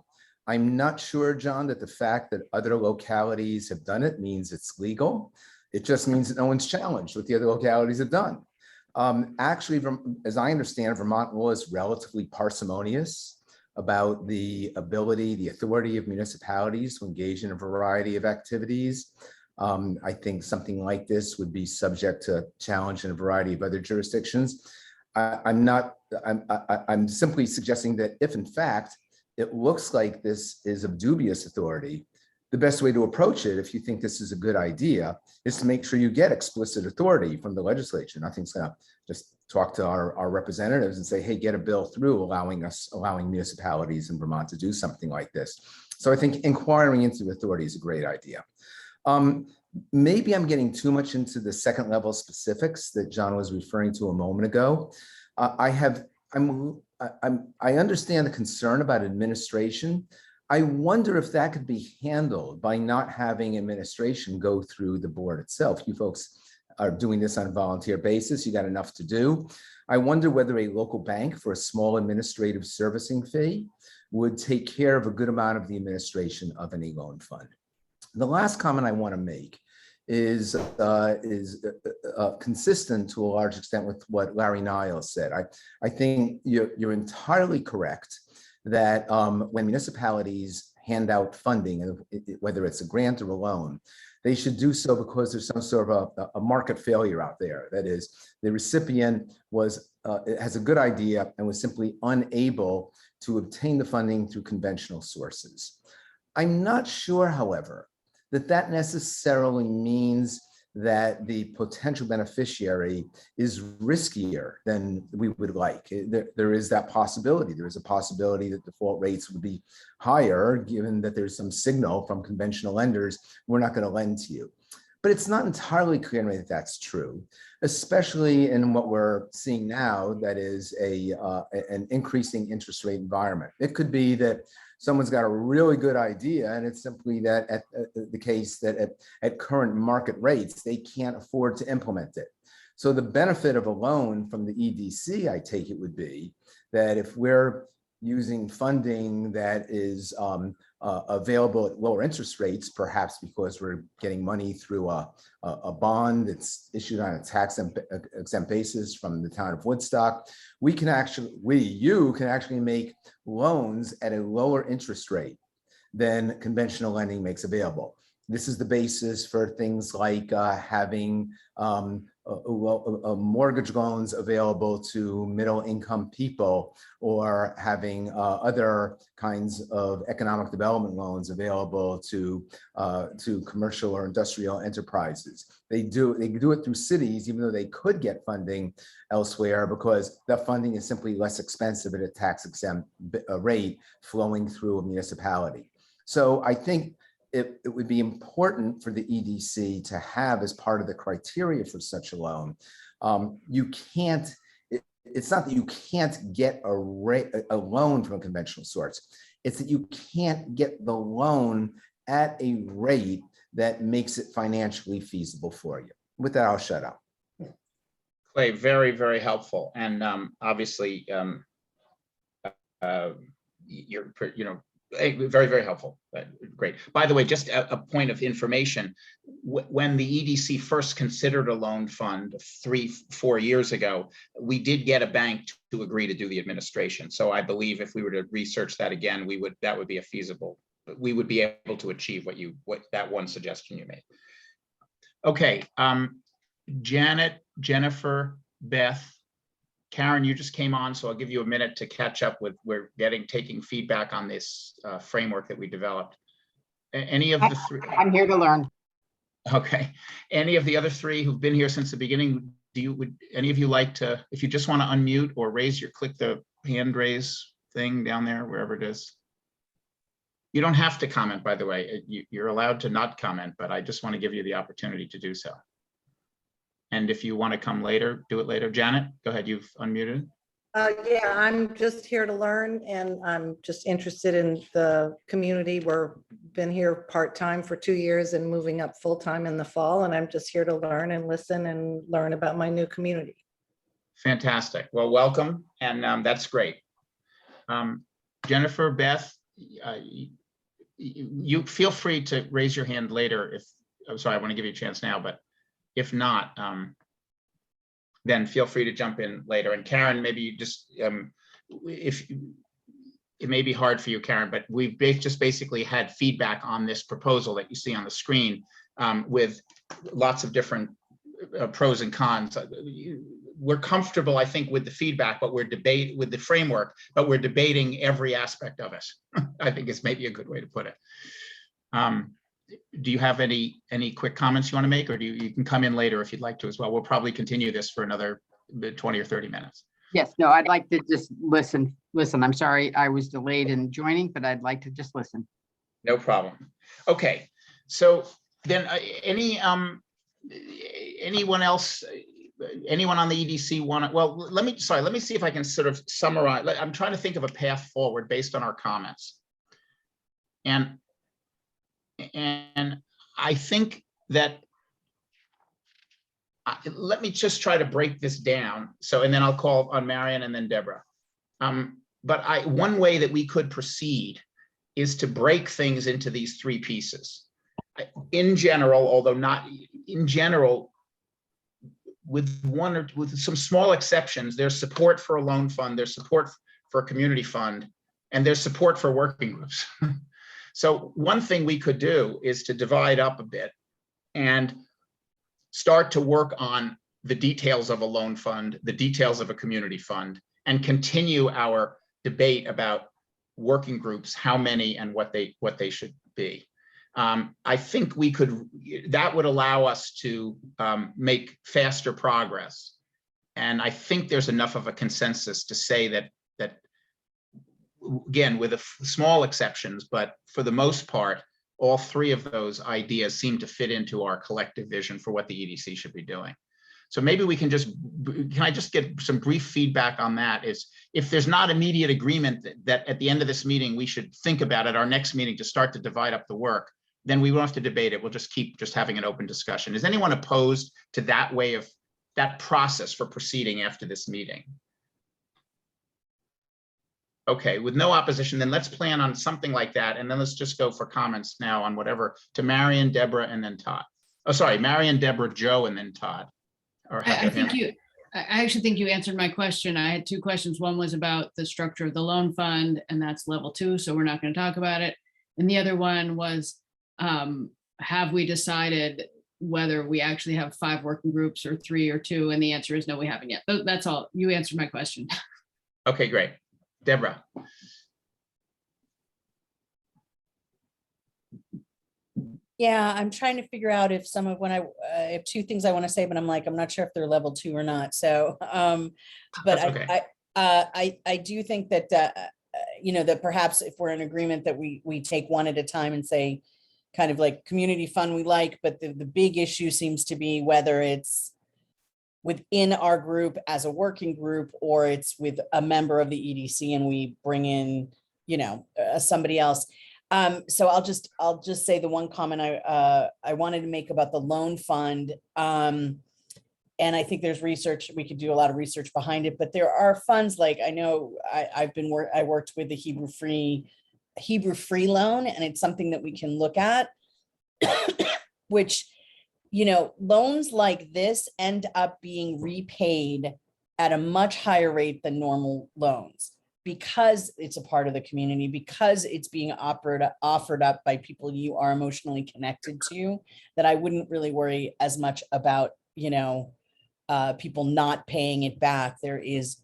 I'm not sure, John, that the fact that other localities have done it means it's legal. It just means that no one's challenged what the other localities have done. Actually, as I understand, Vermont law is relatively parsimonious about the ability, the authority of municipalities to engage in a variety of activities. I think something like this would be subject to challenge in a variety of other jurisdictions. I'm not, I'm simply suggesting that if in fact it looks like this is of dubious authority, the best way to approach it, if you think this is a good idea, is to make sure you get explicit authority from the legislature. Nothing's gonna just talk to our representatives and say, hey, get a bill through allowing municipalities in Vermont to do something like this. So I think inquiring into authority is a great idea. Maybe I'm getting too much into the second level specifics that John was referring to a moment ago. I understand the concern about administration. I wonder if that could be handled by not having administration go through the board itself. You folks are doing this on a volunteer basis. You got enough to do. I wonder whether a local bank for a small administrative servicing fee would take care of a good amount of the administration of any loan fund. The last comment I want to make is consistent to a large extent with what Larry Niles said. I think you're entirely correct that when municipalities hand out funding, whether it's a grant or a loan, they should do so because there's some sort of a market failure out there. That is, the recipient has a good idea and was simply unable to obtain the funding through conventional sources. I'm not sure, however, that necessarily means that the potential beneficiary is riskier than we would like. There is that possibility. There is a possibility that default rates would be higher, given that there's some signal from conventional lenders, we're not going to lend to you. But it's not entirely clear to me that that's true, especially in what we're seeing now, that is an increasing interest rate environment. It could be that someone's got a really good idea, and it's simply that the case that at current market rates, they can't afford to implement it. So the benefit of a loan from the EDC, I take it, would be that if we're using funding that is available at lower interest rates, perhaps because we're getting money through a bond that's issued on a tax exempt basis from the town of Woodstock, you can actually make loans at a lower interest rate than conventional lending makes available. This is the basis for things like having mortgage loans available to middle income people, or having other kinds of economic development loans available to commercial or industrial enterprises. They do it through cities, even though they could get funding elsewhere, because that funding is simply less expensive at a tax exempt rate flowing through a municipality. So I think it would be important for the EDC to have, as part of the criteria for such a loan, it's not that you can't get a loan from a conventional source. It's that you can't get the loan at a rate that makes it financially feasible for you. With that, I'll shut up. Clay, very, very helpful. And obviously, you're, very, very helpful. Great. By the way, just a point of information, when the EDC first considered a loan fund 3-4 years ago, we did get a bank to agree to do the administration. So I believe if we were to research that again, that would be a feasible, we would be able to achieve what that one suggestion you made. Okay, Janet, Jennifer, Beth, Karen, you just came on, so I'll give you a minute to catch up with, taking feedback on this framework that we developed. Any of the three? I'm here to learn. Okay. Any of the other three who've been here since the beginning, would any of you like to, if you just want to unmute or click the hand raise thing down there, wherever it is. You don't have to comment, by the way. You're allowed to not comment, but I just want to give you the opportunity to do so. And if you want to come later, do it later. Janet, go ahead. You've unmuted. Yeah, I'm just here to learn, and I'm just interested in the community. We've been here part-time for 2 years and moving up full-time in the fall, and I'm just here to learn and listen and learn about my new community. Fantastic. Well, welcome, and that's great. Jennifer, Beth, you feel free to raise your hand later. I'm sorry, I want to give you a chance now, but if not, then feel free to jump in later. And Karen, maybe you just, if it may be hard for you, Karen, but we've just basically had feedback on this proposal that you see on the screen with lots of different pros and cons. we're comfortable, I think, with the feedback, but with the framework, but we're debating every aspect of it. I think it's maybe a good way to put it. Do you have any quick comments you want to make, or you can come in later if you'd like to as well? We'll probably continue this for another 20 or 30 minutes. Yes, no, I'd like to just listen. I'm sorry I was delayed in joining, but I'd like to just listen. No problem. Okay, so then anyone else, anyone on the EDC want to, well, let me see if I can sort of summarize. I'm trying to think of a path forward based on our comments. And I think that, let me just try to break this down. So, and then I'll call on Marion and then Deborah. But one way that we could proceed is to break things into these three pieces. In general, although not in general, with some small exceptions, there's support for a loan fund, there's support for a community fund, and there's support for working groups. So one thing we could do is to divide up a bit and start to work on the details of a loan fund, the details of a community fund, and continue our debate about working groups, how many and what they should be. I think that would allow us to make faster progress. And I think there's enough of a consensus to say that again, with small exceptions, but for the most part, all three of those ideas seem to fit into our collective vision for what the EDC should be doing. So maybe we can I just get some brief feedback on that? Is if there's not immediate agreement that at the end of this meeting, we should think about at our next meeting to start to divide up the work, then we won't have to debate it. We'll just keep having an open discussion. Is anyone opposed to that way of that process for proceeding after this meeting? Okay, with no opposition, then let's plan on something like that. And then let's just go for comments now on whatever to Marion, Deborah, and then Todd. Oh, sorry, Marion, Deborah, Joe, and then Todd. I actually think you answered my question. I had two questions. One was about the structure of the loan fund, and that's level 2, so we're not going to talk about it. And the other one was, have we decided whether we actually have 5 working groups or 3 or 2? And the answer is no, we haven't yet. That's all. You answered my question. Okay, great. Deborah. Yeah, I'm trying to figure out if some of I have 2 things I want to say, but I'm not sure if they're level 2 or not. So, but okay. I do think that, that perhaps if we're in agreement that we take one at a time and say, kind of like community fund we like, but the big issue seems to be whether it's within our group as a working group, or it's with a member of the EDC and we bring in, somebody else. So I'll just say the one comment I wanted to make about the loan fund. And I think there's research, we could do a lot of research behind it, but there are funds like, I know I worked with the Hebrew Free Loan, and it's something that we can look at, which, loans like this end up being repaid at a much higher rate than normal loans, because it's a part of the community, because it's being offered up by people you are emotionally connected to, that I wouldn't really worry as much about, people not paying it back. There is,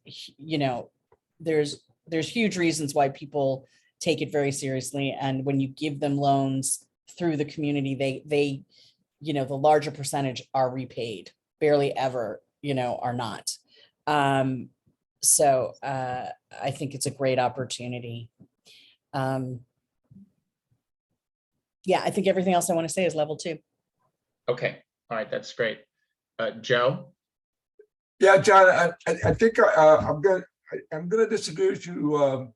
there's huge reasons why people take it very seriously. And when you give them loans through the community, they the larger percentage are repaid, barely ever, are not. So I think it's a great opportunity. Yeah, I think everything else I want to say is level 2. Okay, all right, that's great. Joe? Yeah, John, I think I'm gonna disagree with you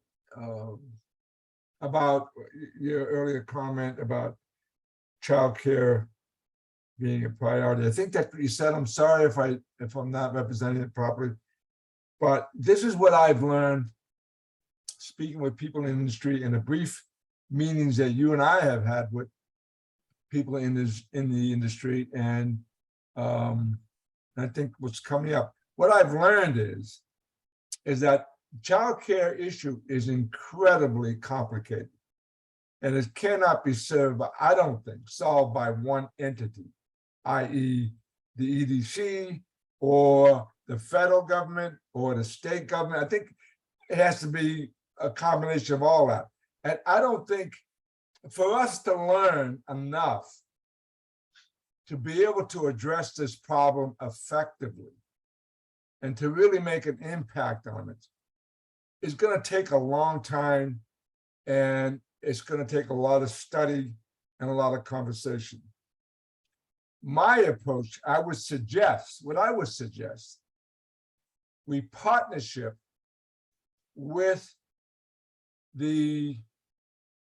about your earlier comment about childcare being a priority. I think that's what you said. I'm sorry if I'm not representing it properly, but this is what I've learned speaking with people in the industry in the brief meetings that you and I have had with people in the industry, and I think what's coming up. What I've learned is that childcare issue is incredibly complicated, and it cannot be solved by one entity, i.e. the EDC or the federal government or the state government. I think it has to be a combination of all that. And I don't think, for us to learn enough to be able to address this problem effectively and to really make an impact on it, is going to take a long time, and it's going to take a lot of study and a lot of conversation. My approach, what I would suggest, we partnership with the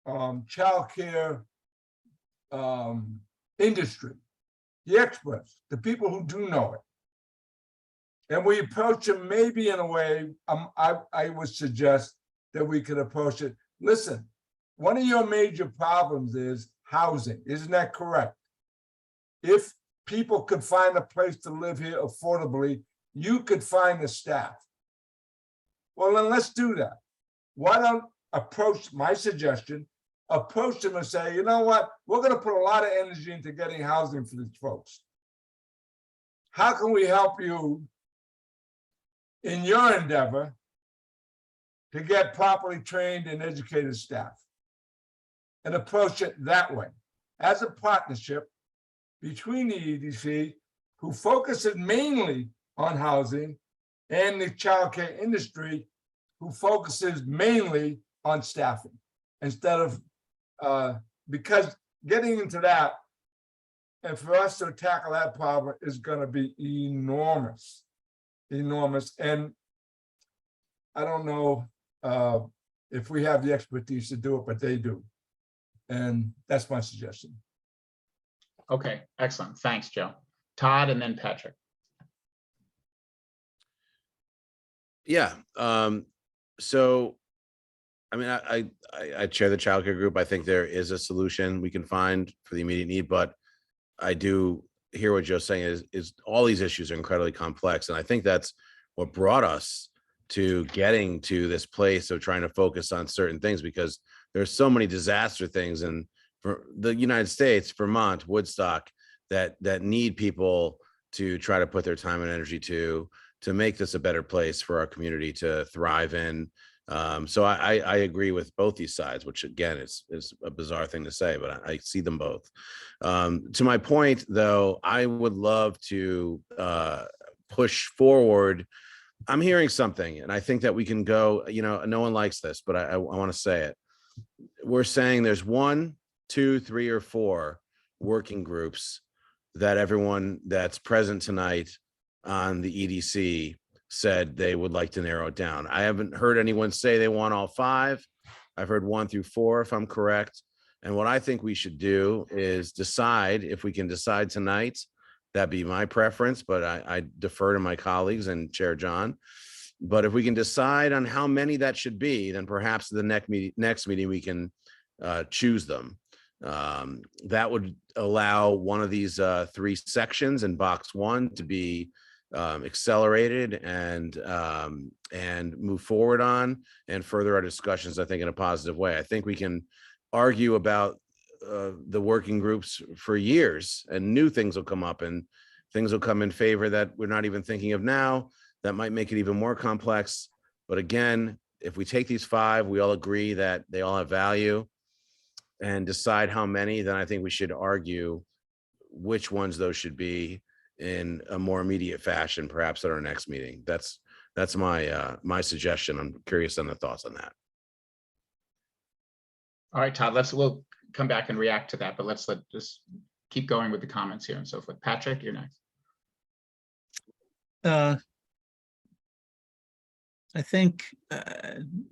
childcare industry, the experts, the people who do know it. And we approach them maybe in a way, I would suggest that we could approach it. Listen, one of your major problems is housing. Isn't that correct? If people could find a place to live here affordably, you could find the staff. Well, then let's do that. Why don't approach, my suggestion, approach them and say, you know what, we're going to put a lot of energy into getting housing for these folks. How can we help you in your endeavor to get properly trained and educated staff? And approach it that way, as a partnership between the EDC, who focuses mainly on housing, and the childcare industry, who focuses mainly on staffing, instead of, because getting into that, and for us to tackle that problem is going to be enormous, enormous. And I don't know if we have the expertise to do it, but they do. And that's my suggestion. Okay, excellent. Thanks, Joe. Todd and then Patrick. Yeah. So, I mean, I chair the childcare group. I think there is a solution we can find for the immediate need, but I do hear what Joe's saying is all these issues are incredibly complex. And I think that's what brought us to getting to this place of trying to focus on certain things, because there's so many disaster things in the United States, Vermont, Woodstock, that need people to try to put their time and energy to make this a better place for our community to thrive in. So I agree with both these sides, which again is a bizarre thing to say, but I see them both. To my point, though, I would love to push forward. I'm hearing something, and I think that we can go, no one likes this, but I want to say it. We're saying there's 1, 2, 3, or 4 working groups that everyone that's present tonight on the EDC said they would like to narrow it down. I haven't heard anyone say they want all 5. I've heard 1 through 4, if I'm correct. And what I think we should do is decide, if we can decide tonight, that'd be my preference, but I defer to my colleagues and Chair John. But if we can decide on how many that should be, then perhaps the next meeting we can choose them. That would allow one of these 3 sections in box 1 to be accelerated and move forward on and further our discussions, I think, in a positive way. I think we can argue about the working groups for years, and new things will come up and things will come in favor that we're not even thinking of now that might make it even more complex. But again, if we take these 5, we all agree that they all have value, and decide how many, then I think we should argue which ones those should be in a more immediate fashion, perhaps at our next meeting. That's my suggestion. I'm curious on the thoughts on that. All right, Todd, we'll come back and react to that, but let's just keep going with the comments here and so forth. Patrick, you're next. I think I'm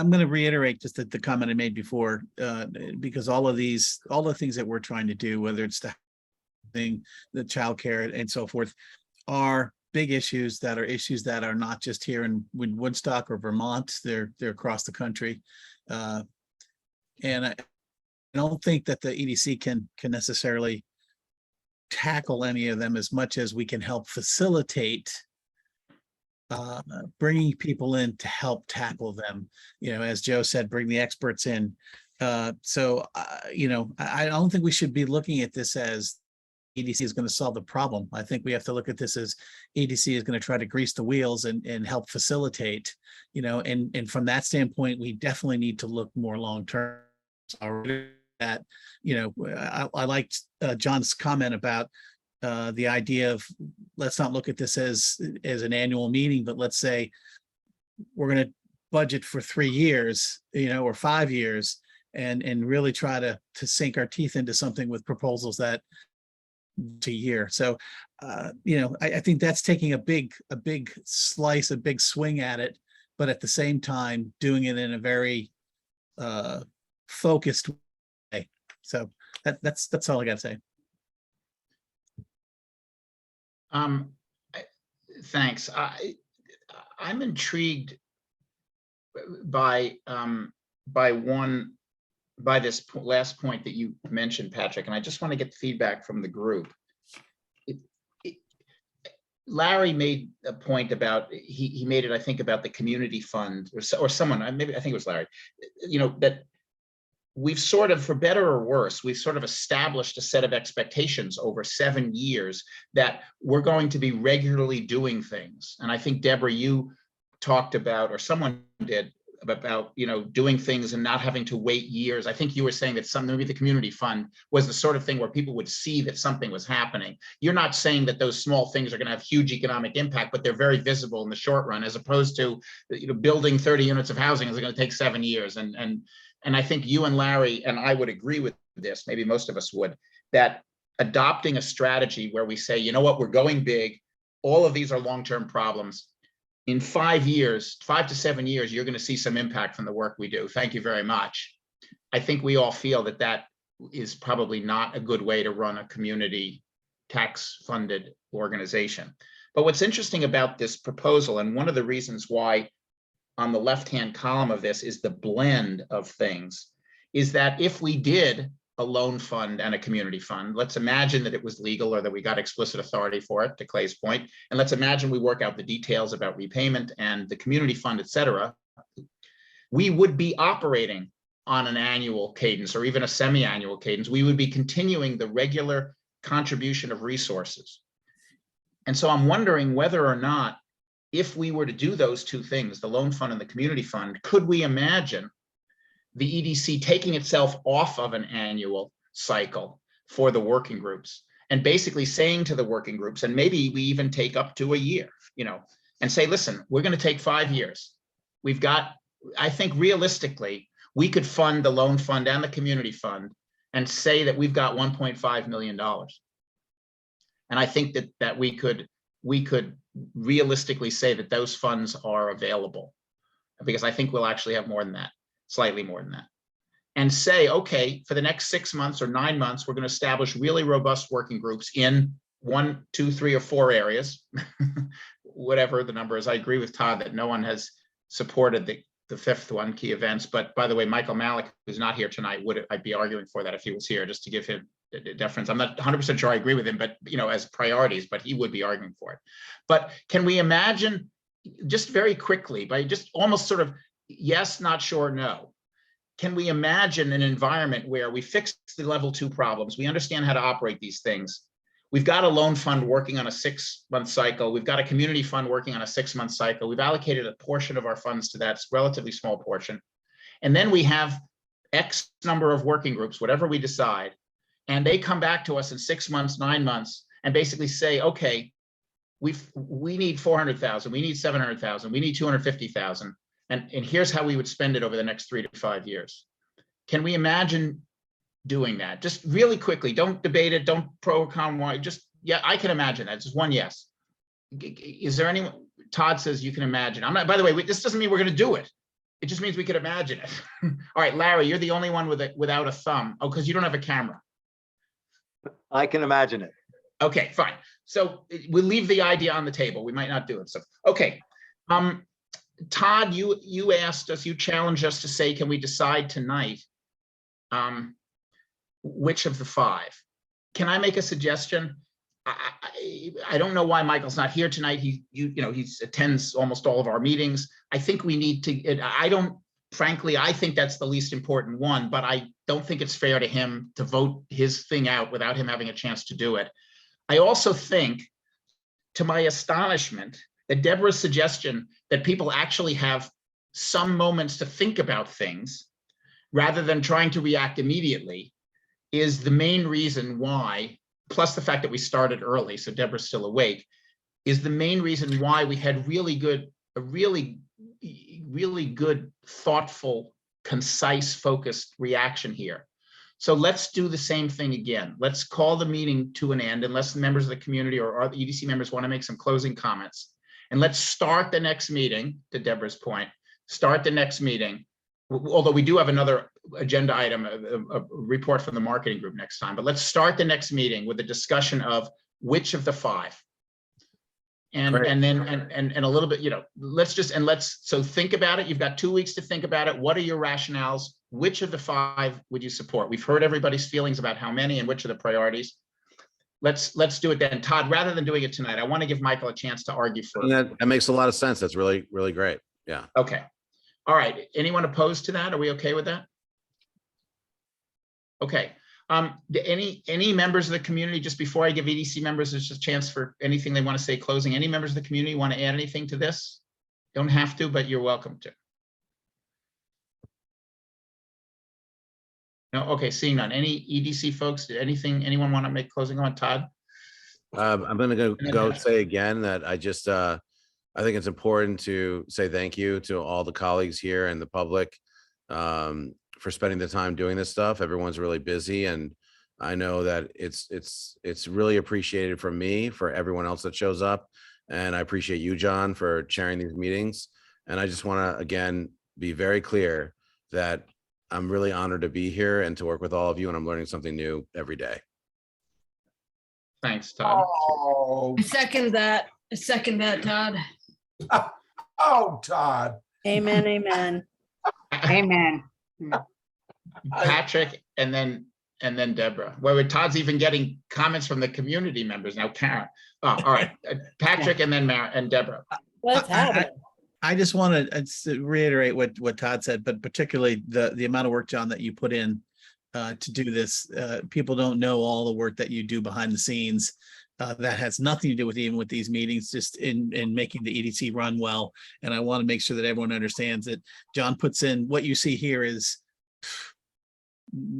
going to reiterate just the comment I made before, because all the things that we're trying to do, whether it's the childcare and so forth, are big issues that are not just here in Woodstock or Vermont. They're across the country, and I don't think that the EDC can necessarily tackle any of them as much as we can help facilitate bringing people in to help tackle them. As Joe said, bring the experts in. I don't think we should be looking at this as EDC is going to solve the problem. I think we have to look at this as EDC is going to try to grease the wheels and help facilitate, and from that standpoint, we definitely need to look more long-term. That, I liked John's comment about the idea of, let's not look at this as an annual meeting, but let's say we're going to budget for 3 years, or 5 years, and really try to sink our teeth into something with proposals that to year. So, I think that's taking a big slice, a big swing at it, but at the same time, doing it in a very focused way. So that's all I got to say. Thanks. I'm intrigued by this last point that you mentioned, Patrick, and I just want to get feedback from the group. Larry made a point about, he made it, I think, about the community fund or someone, maybe I think it was Larry, that we've sort of, for better or worse, we've sort of established a set of expectations over 7 years that we're going to be regularly doing things. And I think, Deborah, you talked about, or someone did, about doing things and not having to wait years. I think you were saying that maybe the community fund was the sort of thing where people would see that something was happening. You're not saying that those small things are going to have huge economic impact, but they're very visible in the short run, as opposed to building 30 units of housing is going to take 7 years. And I think you and Larry and I would agree with this, maybe most of us would, that adopting a strategy where we say, we're going big, all of these are long-term problems. In 5 years, 5 to 7 years, you're going to see some impact from the work we do. Thank you very much. I think we all feel that that is probably not a good way to run a community tax-funded organization. But what's interesting about this proposal, and one of the reasons why on the left-hand column of this is the blend of things, is that if we did a loan fund and a community fund, let's imagine that it was legal or that we got explicit authority for it, to Clay's point, and let's imagine we work out the details about repayment and the community fund, et cetera, we would be operating on an annual cadence or even a semi-annual cadence. We would be continuing the regular contribution of resources. And so I'm wondering whether or not, if we were to do those two things, the loan fund and the community fund, could we imagine the EDC taking itself off of an annual cycle for the working groups and basically saying to the working groups, and maybe we even take up to a year, and say, listen, we're going to take 5 years. We've got, I think realistically, we could fund the loan fund and the community fund and say that we've got $1.5 million. And I think that we could realistically say that those funds are available, because I think we'll actually have more than that. Slightly more than that, and say, okay, for the next 6 months or 9 months, we're going to establish really robust working groups in 1, 2, 3, or 4 areas, whatever the number is. I agree with Todd that no one has supported the fifth one, key events. But by the way, Michael Malik, who's not here tonight, I'd be arguing for that if he was here, just to give him deference. I'm not 100% sure I agree with him, but as priorities, but he would be arguing for it. But can we imagine, just very quickly, by just almost sort of yes, not sure, no. Can we imagine an environment where we fix the level 2 problems? We understand how to operate these things. We've got a loan fund working on a 6-month cycle. We've got a community fund working on a 6-month cycle. We've allocated a portion of our funds to that relatively small portion. And then we have X number of working groups, whatever we decide, and they come back to us in 6 months, 9 months, and basically say, okay, we need 400,000, we need 700,000, we need 250,000. And here's how we would spend it over the next 3 to 5 years. Can we imagine doing that? Just really quickly, don't debate it, don't pro or con, why, just, yeah, I can imagine that. Just one yes. Is there anyone? Todd says you can imagine. I'm not, by the way, this doesn't mean we're going to do it. It just means we could imagine it. All right, Larry, you're the only one without a thumb. Oh, because you don't have a camera. I can imagine it. Okay, fine. So we'll leave the idea on the table. We might not do it. So, okay. Todd, you asked us, you challenged us to say, can we decide tonight which of the 5? Can I make a suggestion? I don't know why Michael's not here tonight. He attends almost all of our meetings. I think we need to, frankly, I think that's the least important one, but I don't think it's fair to him to vote his thing out without him having a chance to do it. I also think, to my astonishment, that Deborah's suggestion that people actually have some moments to think about things rather than trying to react immediately is the main reason why, plus the fact that we started early, so Deborah's still awake, is the main reason why we had a really good, thoughtful, concise, focused reaction here. So let's do the same thing again. Let's call the meeting to an end unless the members of the community or the EDC members want to make some closing comments. And let's start the next meeting, to Deborah's point, start the next meeting. Although we do have another agenda item, a report from the marketing group next time, but let's start the next meeting with a discussion of which of the 5. Great. And then a little bit, so think about it. You've got 2 weeks to think about it. What are your rationales? Which of the 5 would you support? We've heard everybody's feelings about how many and which are the priorities. Let's do it then. Todd, rather than doing it tonight, I want to give Michael a chance to argue for. That makes a lot of sense. That's really, really great. Yeah. Okay. All right. Anyone opposed to that? Are we okay with that? Okay. Any members of the community, just before I give EDC members just a chance for anything they want to say closing, any members of the community want to add anything to this? Don't have to, but you're welcome to. No, okay, seeing none. Any EDC folks, anyone want to make closing on? Todd? I'm going to go say again that I think it's important to say thank you to all the colleagues here and the public for spending the time doing this stuff. Everyone's really busy, and I know that it's really appreciated from me, for everyone else that shows up. And I appreciate you, John, for chairing these meetings. And I just want to, again, be very clear that I'm really honored to be here and to work with all of you, and I'm learning something new every day. Thanks, Todd. Oh, I second that, Todd. oh, Todd. Amen, amen. Amen. Patrick, and then Deborah. Well, Todd's even getting comments from the community members now. Karen. Oh, all right. Patrick, and then and Deborah. What's happening? I just want to reiterate what Todd said, but particularly the amount of work, John, that you put in to do this. People don't know all the work that you do behind the scenes. That has nothing to do with even with these meetings, just in making the EDC run well. And I want to make sure that everyone understands that John puts in, what you see here is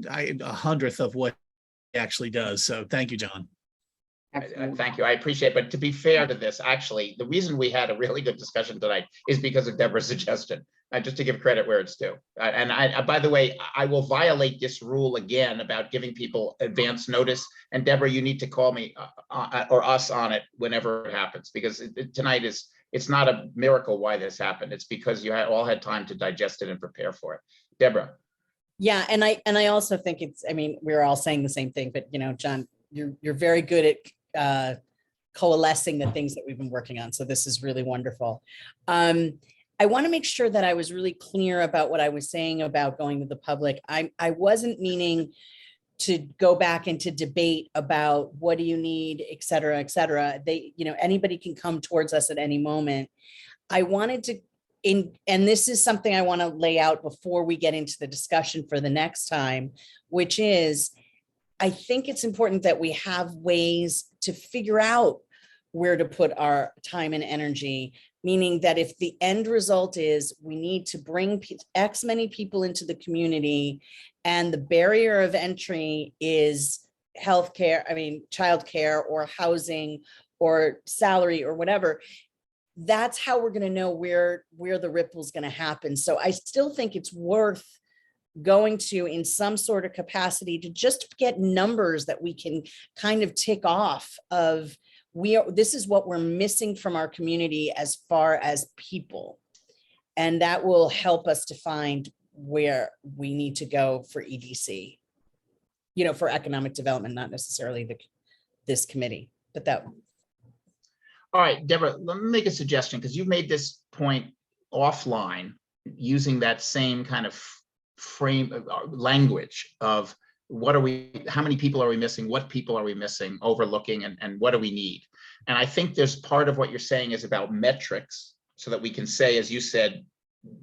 a 100th of what he actually does. So thank you, John. Thank you. I appreciate it. But to be fair to this, actually, the reason we had a really good discussion tonight is because of Deborah's suggestion, just to give credit where it's due. And by the way, I will violate this rule again about giving people advance notice. And Deborah, you need to call me or us on it whenever it happens, because tonight it's not a miracle why this happened. It's because you all had time to digest it and prepare for it. Deborah. Yeah, and I also think we're all saying the same thing, but John, you're very good at coalescing the things that we've been working on. So this is really wonderful. I want to make sure that I was really clear about what I was saying about going to the public. I wasn't meaning to go back into debate about what do you need, et cetera, et cetera. Anybody can come towards us at any moment. I wanted to, and this is something I want to lay out before we get into the discussion for the next time, which is, I think it's important that we have ways to figure out where to put our time and energy, meaning that if the end result is we need to bring X many people into the community and the barrier of entry is healthcare, childcare or housing or salary or whatever, that's how we're going to know where the ripple is going to happen. So I still think it's worth going to, in some sort of capacity, to just get numbers that we can kind of tick off of this is what we're missing from our community as far as people. And that will help us to find where we need to go for EDC, for economic development, not necessarily this committee, but that. All right, Deborah, let me make a suggestion, because you've made this point offline using that same kind of frame language of how many people are we missing, what people are we missing, overlooking, and what do we need. And I think there's part of what you're saying is about metrics, so that we can say, as you said,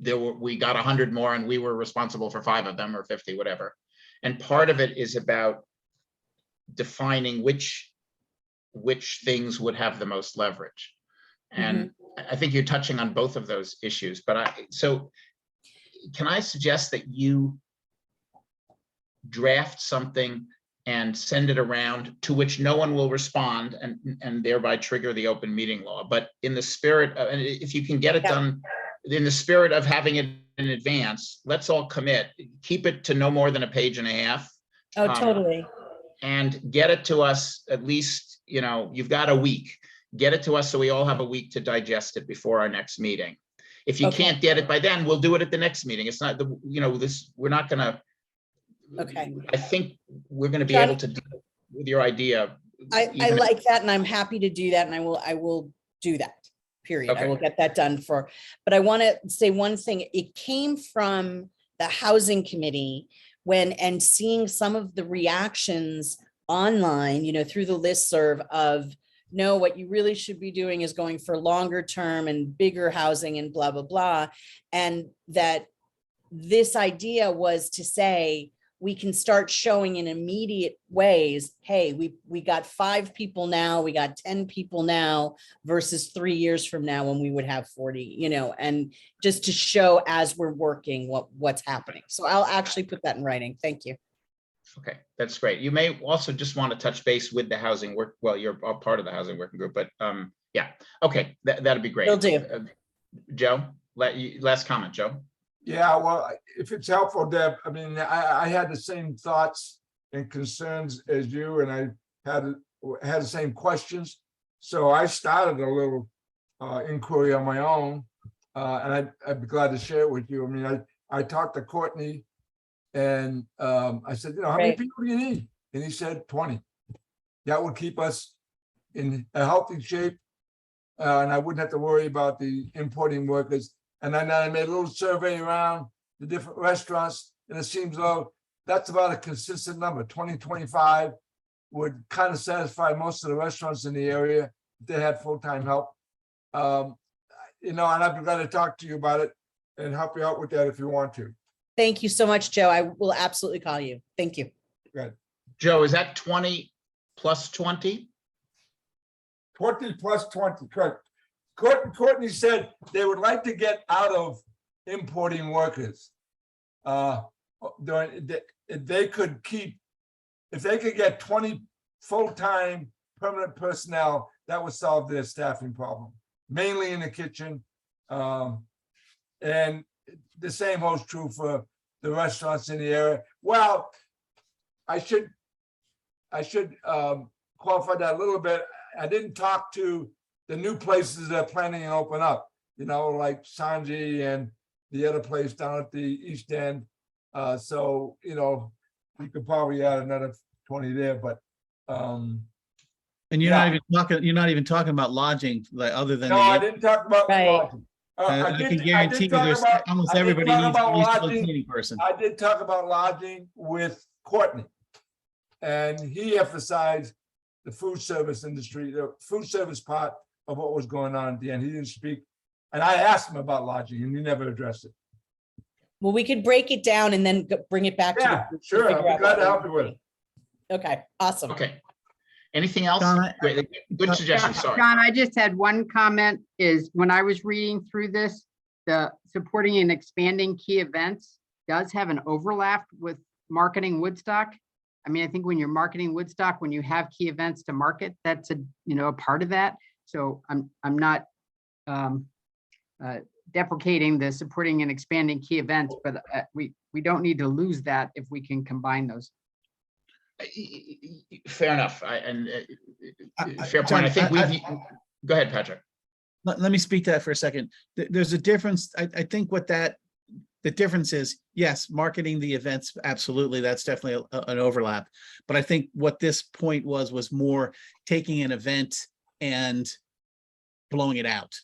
we got 100 more and we were responsible for 5 of them or 50, whatever. And part of it is about defining which which things would have the most leverage. And I think you're touching on both of those issues, but so can I suggest that you draft something and send it around to which no one will respond and thereby trigger the open meeting law. But in the spirit of, and if you can get it done in the spirit of having it in advance, let's all commit, keep it to no more than a page and a half. Oh, totally. And get it to us at least, you've got a week. Get it to us so we all have a week to digest it before our next meeting. If you can't get it by then, we'll do it at the next meeting. It's not we're not gonna. Okay. I think we're going to be able to deal with your idea. I like that, and I'm happy to do that, and I will do that, period. I Okay. will get that done but I want to say one thing. It came from the housing committee and seeing some of the reactions online, through the listserv of, no, what you really should be doing is going for longer term and bigger housing and blah, blah, blah. And that this idea was to say, we can start showing in immediate ways, hey, we got 5 people now, we got 10 people now versus 3 years from now when we would have 40, and just to show as we're working what's happening. So I'll actually put that in writing. Thank you. Okay, that's great. You may also just want to touch base with the housing work. Well, you're a part of the housing working group, but yeah. Okay, that'd be great. Will do. Joe, last comment, Joe. Yeah, well, if it's helpful, Deb, I mean, I had the same thoughts and concerns as you, and I had the same questions. So I started a little inquiry on my own, and I'd be glad to share it with you. I mean, I talked to Courtney, and I said, how many people do you need? And he said 20. That would keep us in a healthy shape, and I wouldn't have to worry about the importing workers. And then I made a little survey around the different restaurants, and it seems though that's about a consistent number. 20, 25 would kind of satisfy most of the restaurants in the area if they had full-time help. And I'd be glad to talk to you about it and help you out with that if you want to. Thank you so much, Joe. I will absolutely call you. Thank you. Good. Joe, is that 20 plus 20? 20 plus 20, correct. Courtney said they would like to get out of importing workers. If they could get 20 full-time permanent personnel, that would solve their staffing problem, mainly in the kitchen. And the same holds true for the restaurants in the area. Well, I should qualify that a little bit. I didn't talk to the new places that are planning to open up, like Sanji and the other place down at the East End. So, we could probably add another 20 there, but And you're not even talking about lodging, like other than. no, I didn't talk about Right. lodging. I can guarantee you there's almost I did everybody talk needs at about least one lodging. cleaning person. I did talk about lodging with Courtney. And he emphasized the food service industry, the food service part of what was going on at the end. He didn't speak. And I asked him about lodging and he never addressed it. Well, we could break it down and then bring it back to Yeah, the group to sure. figure I'll be out glad what to we help you with need. it. Okay, awesome. Okay. Anything else? John, Great. Good suggestion. Sorry. John, I just had one comment is when I was reading through this, the supporting and expanding key events does have an overlap with marketing Woodstock. I mean, I think when you're marketing Woodstock, when you have key events to market, that's a part of that. So I'm not deprecating the supporting and expanding key events, but we don't need to lose that if we can combine those. Fair enough. Fair point. I think go ahead, Patrick. Let me speak to that for a second. There's a difference. I think the difference is, yes, marketing the events, absolutely. That's definitely an overlap. But I think what this point was more taking an event and blowing it out,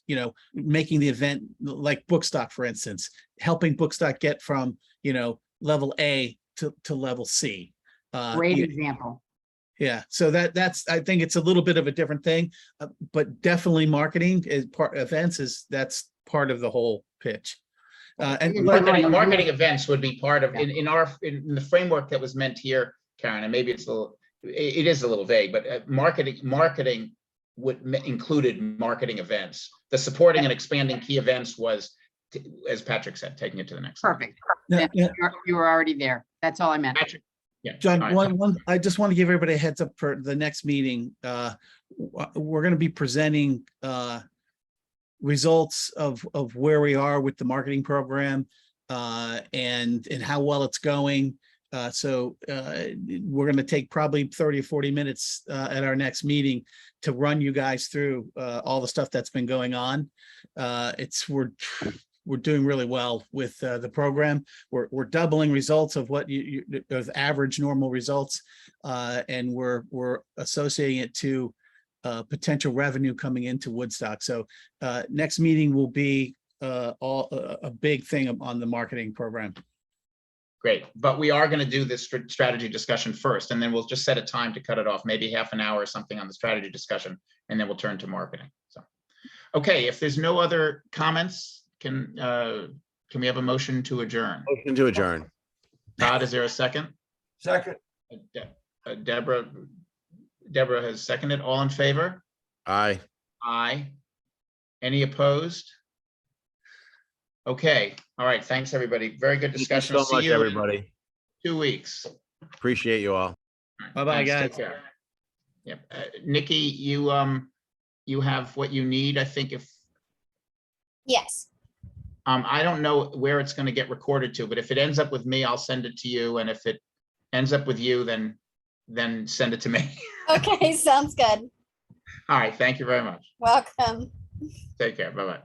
making the event like Bookstock, for instance, helping Bookstock get from, level A to level C. Great example. Yeah, so that's I think it's a little bit of a different thing, but definitely marketing is that's part of the whole pitch. And Marketing events would be part of in the framework that was meant here, Karen, and maybe it's a little it is a little vague, but marketing included marketing events. The supporting and expanding key events was, as Patrick said, taking it to the next level. Perfect. Yeah, Then yeah. You were already there. That's all I meant. Patrick, yeah. John, all right. I just want to give everybody a heads up for the next meeting. We're going to be presenting results of where we are with the marketing program and how well it's going. So we're going to take probably 30 or 40 minutes at our next meeting to run you guys through all the stuff that's been going on. We're doing really well with the program. We're doubling results of what of average normal results, and we're associating it to potential revenue coming into Woodstock. So next meeting will be a big thing on the marketing program. Great, but we are going to do this strategy discussion first, and then we'll just set a time to cut it off, maybe half an hour or something on the strategy discussion, and then we'll turn to marketing. So, okay, if there's no other comments, can we have a motion to adjourn? Motion to adjourn. Todd, is there a second? Second. Deborah has seconded. All in favor? Aye. Aye. Any opposed? Okay, all right, thanks, everybody. Very good Thank you discussion. so I'll see much, you in everybody. 2 weeks. Appreciate you all. All right, Bye-bye, thanks. guys. Take care. Yep. Nikki, you have what you need, I think. If Yes. I don't know where it's going to get recorded to, but if it ends up with me, I'll send it to you. And if it ends up with you, then send it to me. Okay, sounds good. All right, thank you very much. Welcome. Take care. Bye-bye.